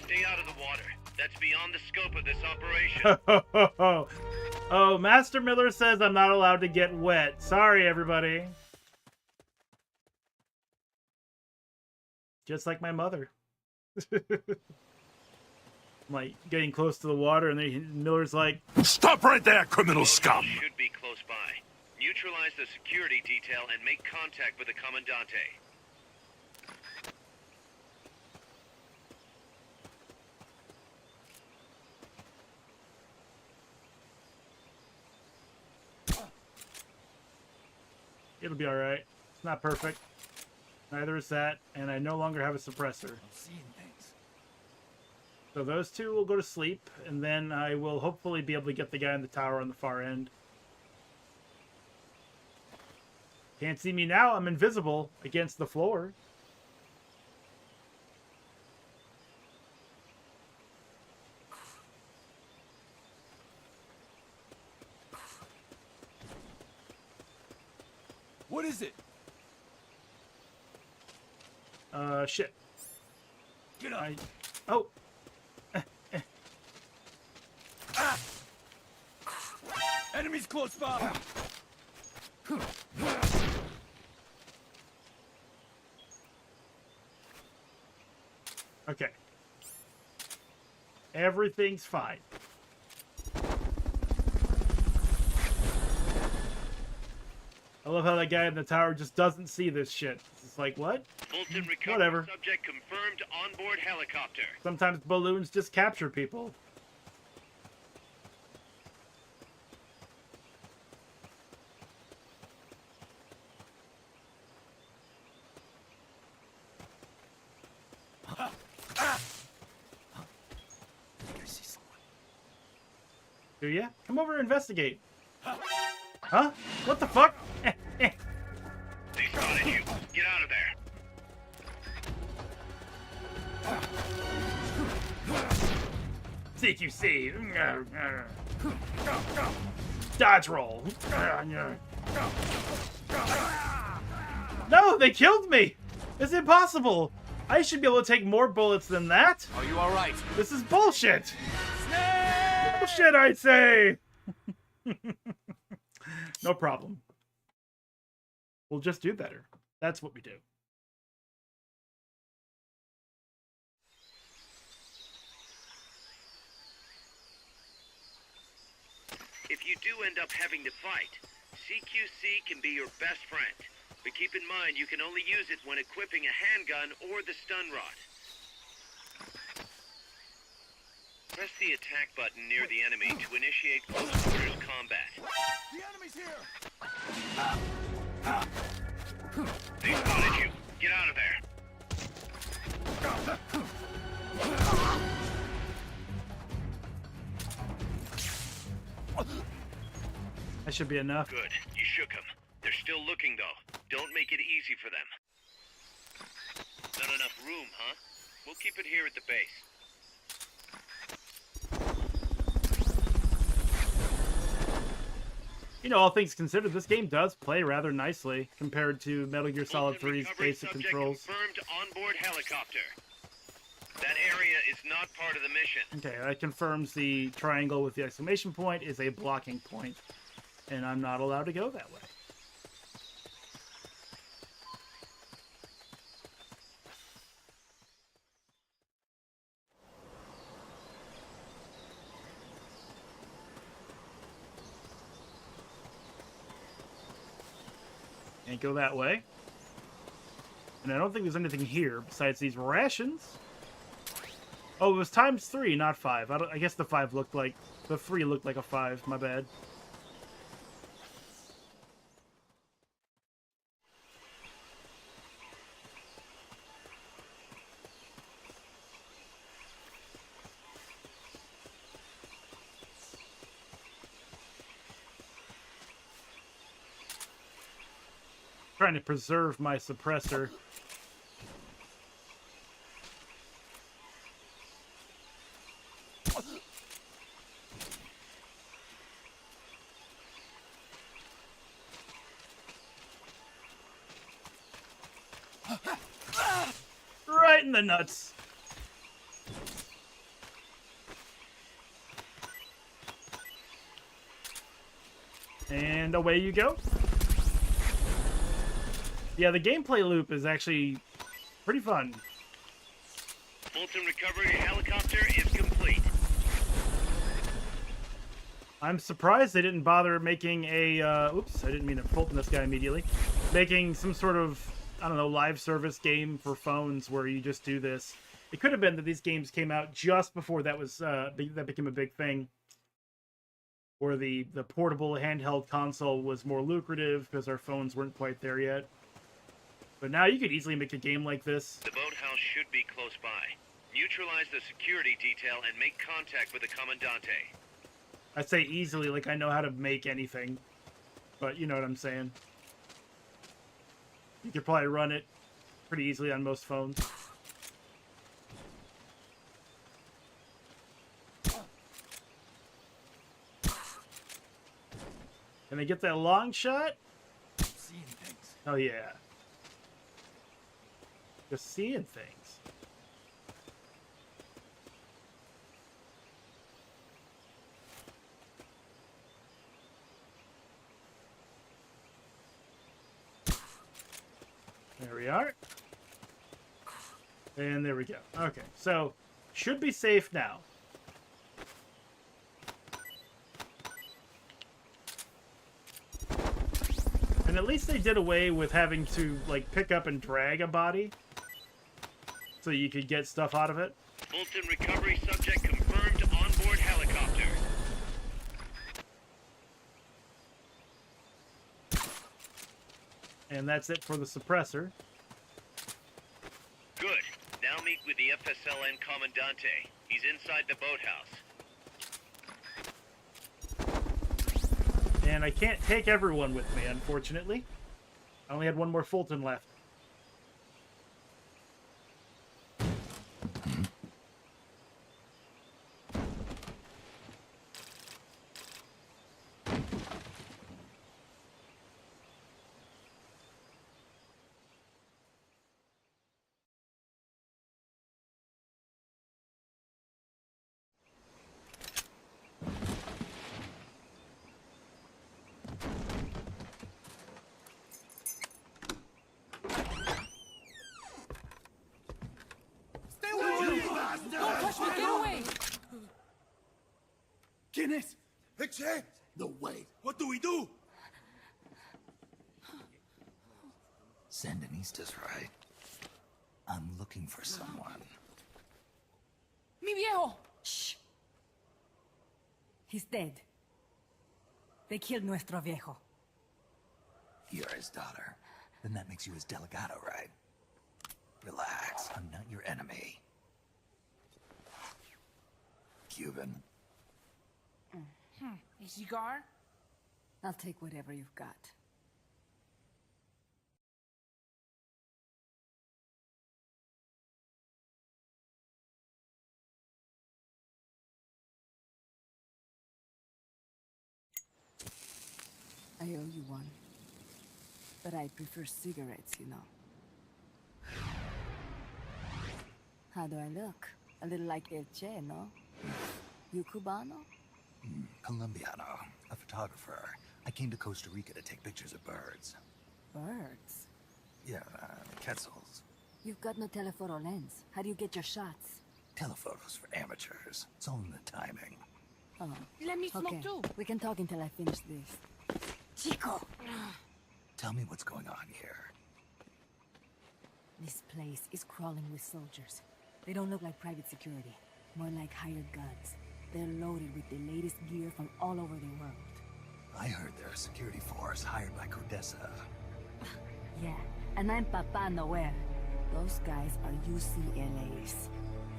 Stay out of the water. That's beyond the scope of this operation. Oh, Master Miller says I'm not allowed to get wet. Sorry, everybody. Just like my mother. Like, getting close to the water, and then Miller's like, "Stop right there, criminal scum!" Should be close by. Neutralize the security detail and make contact with the Commandante. it'll be alright. It's not perfect. Neither is that, and I no longer have a suppressor. I'm seeing things. So those two will go to sleep, and then I will hopefully be able to get the guy in the tower on the far end. Can't see me now. I'm invisible against the floor. What is it? Shit. Get up. Oh. Enemies close by. Okay. Everything's fine. I love how that guy in the tower just doesn't see this shit. It's like, what? Fulton recovery Whatever. subject confirmed onboard helicopter. Sometimes balloons just capture people. Do ya? Come over and investigate. Huh? What the fuck? They spotted you. Get out of there. CQC. Dodge roll. No, they killed me. It's impossible. I should be able to take more bullets than that. Are you all right? This is bullshit. Bullshit, I say. No problem. We'll just do better. That's what we do. If you do end up having to fight, CQC can be your best friend. But keep in mind, you can only use it when equipping a handgun or the stun rod. Press the attack button near the enemy to initiate close quarters combat. The enemy's here. They spotted you. Get out of there. That should be enough. Good. You shook them. They're still looking, though. Don't make it easy for them. Not enough room, huh? We'll keep it here at the base. You know, all things considered, this game does play rather nicely compared to Metal Gear Solid 3's basic controls. Confirmed onboard helicopter. That area is not part of the mission. Okay, that confirms the triangle with the exclamation point is a blocking point, and I'm not allowed to go that way. Can't go that way. And I don't think there's anything here besides these rations. Oh, it was ×3, not 5. I guess the 5 looked like... The 3 looked like a 5. My bad. Trying to preserve my suppressor. Right in the nuts. And away you go. Yeah, the gameplay loop is actually pretty fun. Fulton recovery helicopter is complete. I'm surprised they didn't bother making a, oops, I didn't mean to Fulton this guy immediately. Making some sort of, I don't know, live service game for phones where you just do this. It could have been that these games came out just before that was, that became a big thing. Where the portable handheld console was more lucrative because our phones weren't quite there yet. But now you could easily make a game like this. The boathouse should be close by. Neutralize the security detail and make contact with the Commandante. I'd say easily, like I know how to make anything. But you know what I'm saying. You could probably run it pretty easily on most phones. Can they get that long shot? Seeing things. Oh yeah. Just seeing things. There we are. And there we go. Okay, so should be safe now. And at least they did away with having to, like, pick up and drag a body. So you could get stuff out of it. Fulton recovery subject confirmed onboard helicopter. And that's it for the suppressor. Good. Now meet with the FSLN Commandante. He's inside the boathouse. And I can't take everyone with me, unfortunately. I only had one more Fulton left. Don't touch me! Get away! Guinness! Picture? No way. What do we do? Sandinistas, right? I'm looking for someone. Mi viejo! Shh. He's dead. They killed nuestro viejo. You're his daughter. Then that makes you his delegado, right? Relax. I'm not your enemy. Cuban. A cigar? I'll take whatever you've got. I owe you one. But I prefer cigarettes, you know. How do I look? A little like El Che, no? You Cubano? Colombiano, a photographer. I came to Costa Rica to take pictures of birds. Birds? Yeah, quetzals. You've got no telephoto lens. How do you get your shots? Telephotos for amateurs. It's all in the timing. Oh. Let me smoke Okay, too. we can talk until I finish this. Chico! Tell me what's going on here. This place is crawling with soldiers. They don't look like private security, more like hired guns. They're loaded with the latest gear from all over the world. I heard they're a security force hired by Codesa. Yeah, and I'm Papa Noel. Those guys are UCLA's.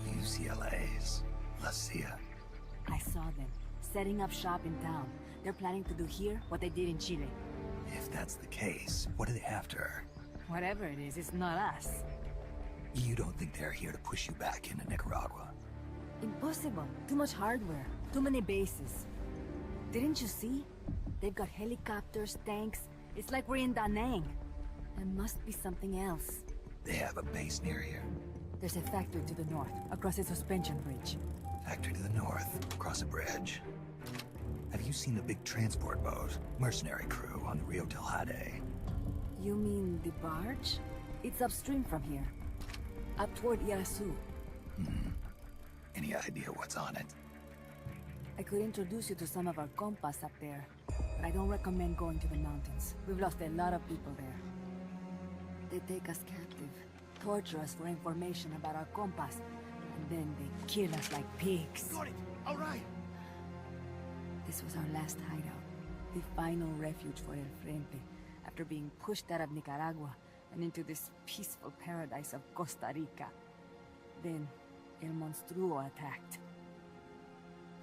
UCLA's? La CIA. I saw them, setting up shop in town. They're planning to do here what they did in Chile. If that's the case, what are they after? Whatever it is, it's not us. You don't think they're here to push you back into Nicaragua? Impossible. Too much hardware. Too many bases. Didn't you see? They've got helicopters, tanks. It's like we're in Da Nang. There must be something else. They have a base near here. There's a factory to the north, across a suspension bridge. Factory to the north, across a bridge. Have you seen the big transport boat? Mercenary crew on the Rio del Jade. You mean the barge? It's upstream from here. Up toward Irasu. Any idea what's on it? I could introduce you to some of our compas up there, but I don't recommend going to the mountains. We've lost a lot of people there. They take us captive, torture us for information about our compas, and then they kill us like pigs. Got it! All right! This was our last hideout, the final refuge for El Frente, after being pushed out of Nicaragua and into this peaceful paradise of Costa Rica. Then, El Monstruo attacked.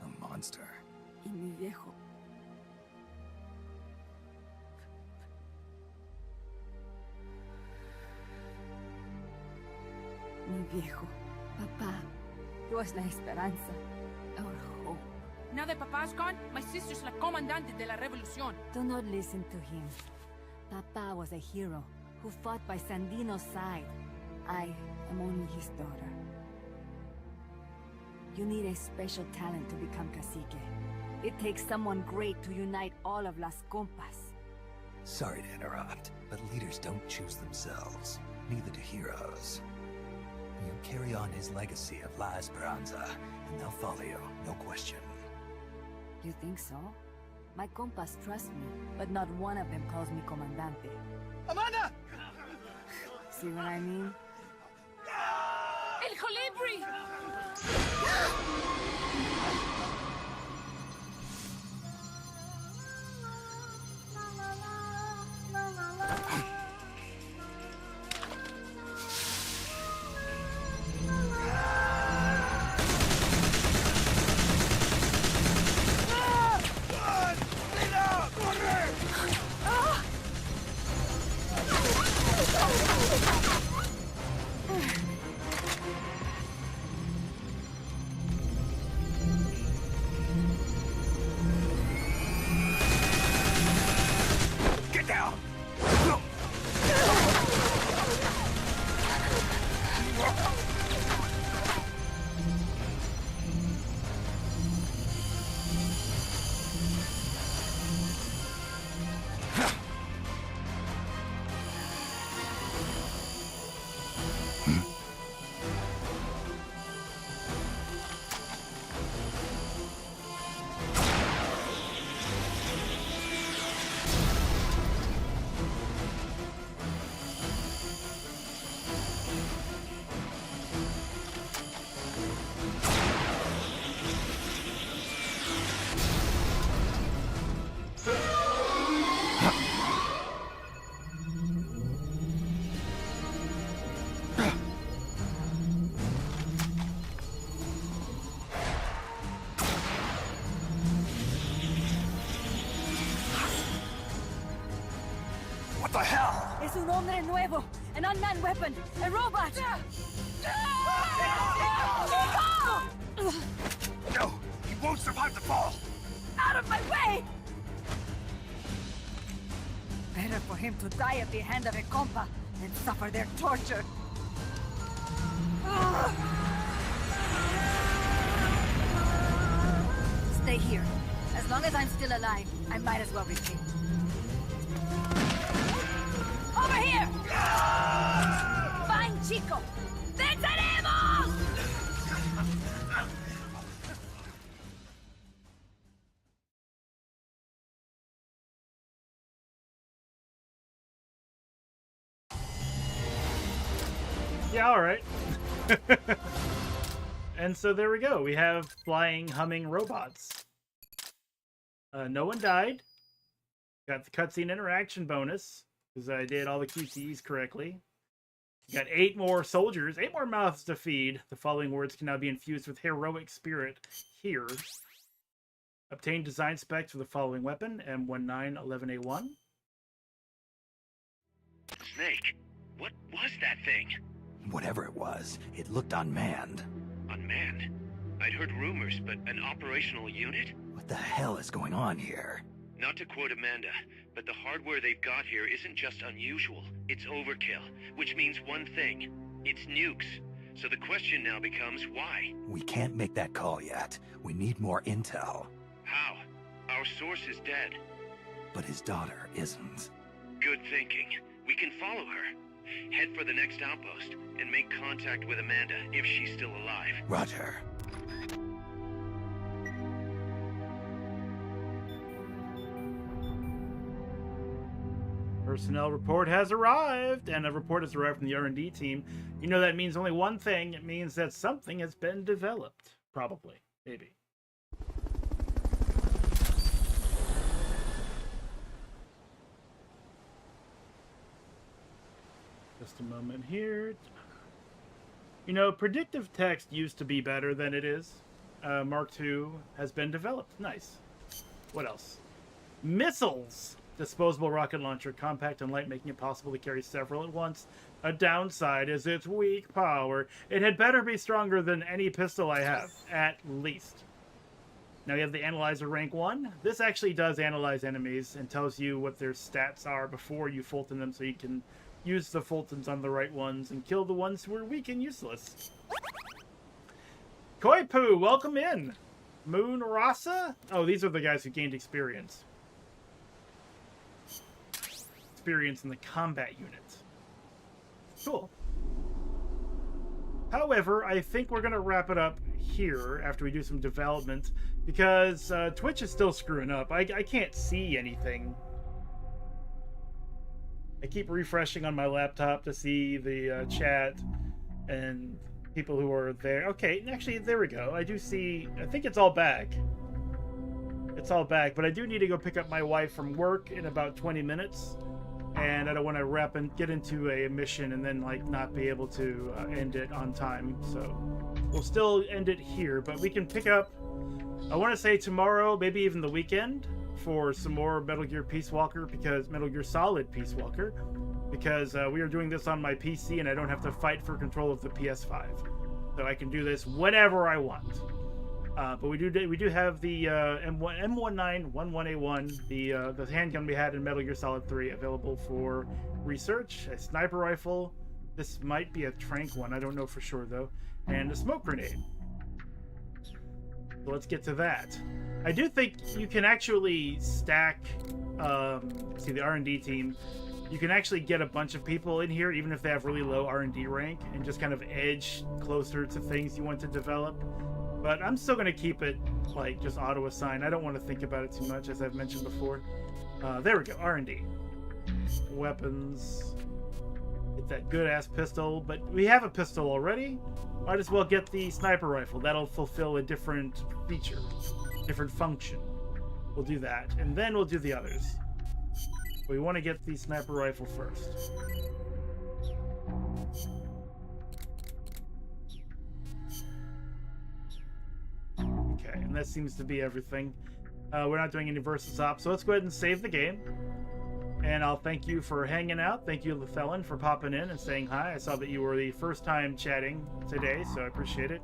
A monster. Y mi viejo. Mi viejo. Papá. He was la esperanza. Our hope. Now that Papa's gone, my sister's la comandante de la revolución. Do not listen to him. Papa was a hero who fought by Sandino's side. I am only his daughter. You need a special talent to become cacique. It takes someone great to unite all of Las Compas. Sorry to interrupt, but leaders don't choose themselves. Neither do heroes. You carry on his legacy of La Esperanza, and they'll follow you, no question. You think so? My compas trust me, but not one of them calls me Comandante. Amanda! See what I mean? El Colibri! Es un hombre nuevo, an unmanned weapon, a robot! No, he won't survive the fall. Out of my way! Better for him to die at the hand of a compa than suffer their torture. Stay here. As long as I'm still alive, I might as well repay. Over here! Find Chico! ¡Venceremos! Yeah, alright. And so there we go. We have flying, humming robots. No one died. Got the cutscene interaction bonus, because I did all the QTEs correctly. Got 8 more soldiers, 8 more mouths to feed. The following words can now be infused with heroic spirit here. Obtain design specs for the following weapon, M1911A1. Snake, what was that thing? Whatever it was, it looked unmanned. Unmanned? I'd heard rumors, but an operational unit? What the hell is going on here? Not to quote Amanda, but the hardware they've got here isn't just unusual, it's overkill, which means one thing. It's nukes. So the question now becomes why? We can't make that call yet. We need more intel. How? Our source is dead. But his daughter isn't. Good thinking. We can follow her. Head for the next outpost, and make contact with Amanda if she's still alive. Roger. Personnel report has arrived, and a report has arrived from the R&D team. You know that means only one thing. It means that something has been developed. Probably. Maybe. Just a moment here. You know, predictive text used to be better than it is. Mark II has been developed. Nice. What else? Missiles! Disposable rocket launcher, compact and light, making it possible to carry several at once. A downside is its weak power. It had better be stronger than any pistol I have, at least. Now you have the Analyzer rank 1. This actually does analyze enemies and tells you what their stats are before you Fulton them, so you can use the Fultons on the right ones and kill the ones who are weak and useless. Koipu, welcome in! Moon Rasa? Oh, these are the guys who gained experience. Experience in the combat unit. Cool. However, I think we're going to wrap it up here after we do some development, because Twitch is still screwing up. I can't see anything. I keep refreshing on my laptop to see the chat and people who are there. Okay, actually, there we go. I do see... I think it's all back. It's all back, but I do need to go pick up my wife from work in about 20 minutes. And I don't want to wrap and get into a mission and then, like, not be able to end it on time. So we'll still end it here, but we can pick up... I want to say tomorrow, maybe even the weekend, for some more Metal Gear Peace Walker, because Metal Gear Solid Peace Walker, because we are doing this on my PC and I don't have to fight for control of the PS5, so I can do this whenever I want. But we do have the M1911A1, the handgun we had in Metal Gear Solid 3, available for research. A sniper rifle. This might be a trank one. I don't know for sure though. And a smoke grenade. So let's get to that. I do think you can actually stack. See, the R&D team. You can actually get a bunch of people in here, even if they have really low R&D rank, and just kind of edge closer to things you want to develop. But I'm still going to keep it, like, just auto-assign. I don't want to think about it too much, as I've mentioned before. There we go, R&D. Weapons. Get that good-ass pistol. But we have a pistol already. Might as well get the sniper rifle. That'll fulfill a different feature, different function. We'll do that. And then we'll do the others. We want to get the sniper rifle first. Okay, and that seems to be everything. We're not doing any versus op, so let's go ahead and save the game. And I'll thank you for hanging out. Thank you, LaFellin, for popping in and saying hi. I saw that you were the first time chatting today, so I appreciate it.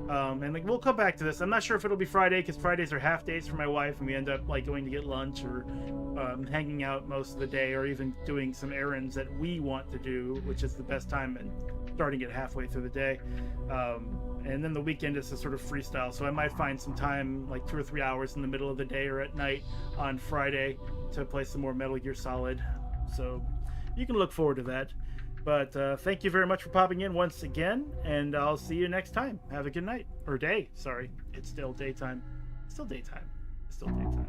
And like, we'll come back to this. I'm not sure if it'll be Friday, because Fridays are half days for my wife, and we end up like going to get lunch or hanging out most of the day, or even doing some errands that we want to do, which is the best time and starting it halfway through the day. And then the weekend is a sort of freestyle, so I might find some time, like 2 or 3 hours in the middle of the day or at night on Friday, to play some more Metal Gear Solid. So you can look forward to that. But thank you very much for popping in once again, and I'll see you next time. Have a good night. Or day, sorry. It's still daytime. It's still daytime. It's still daytime.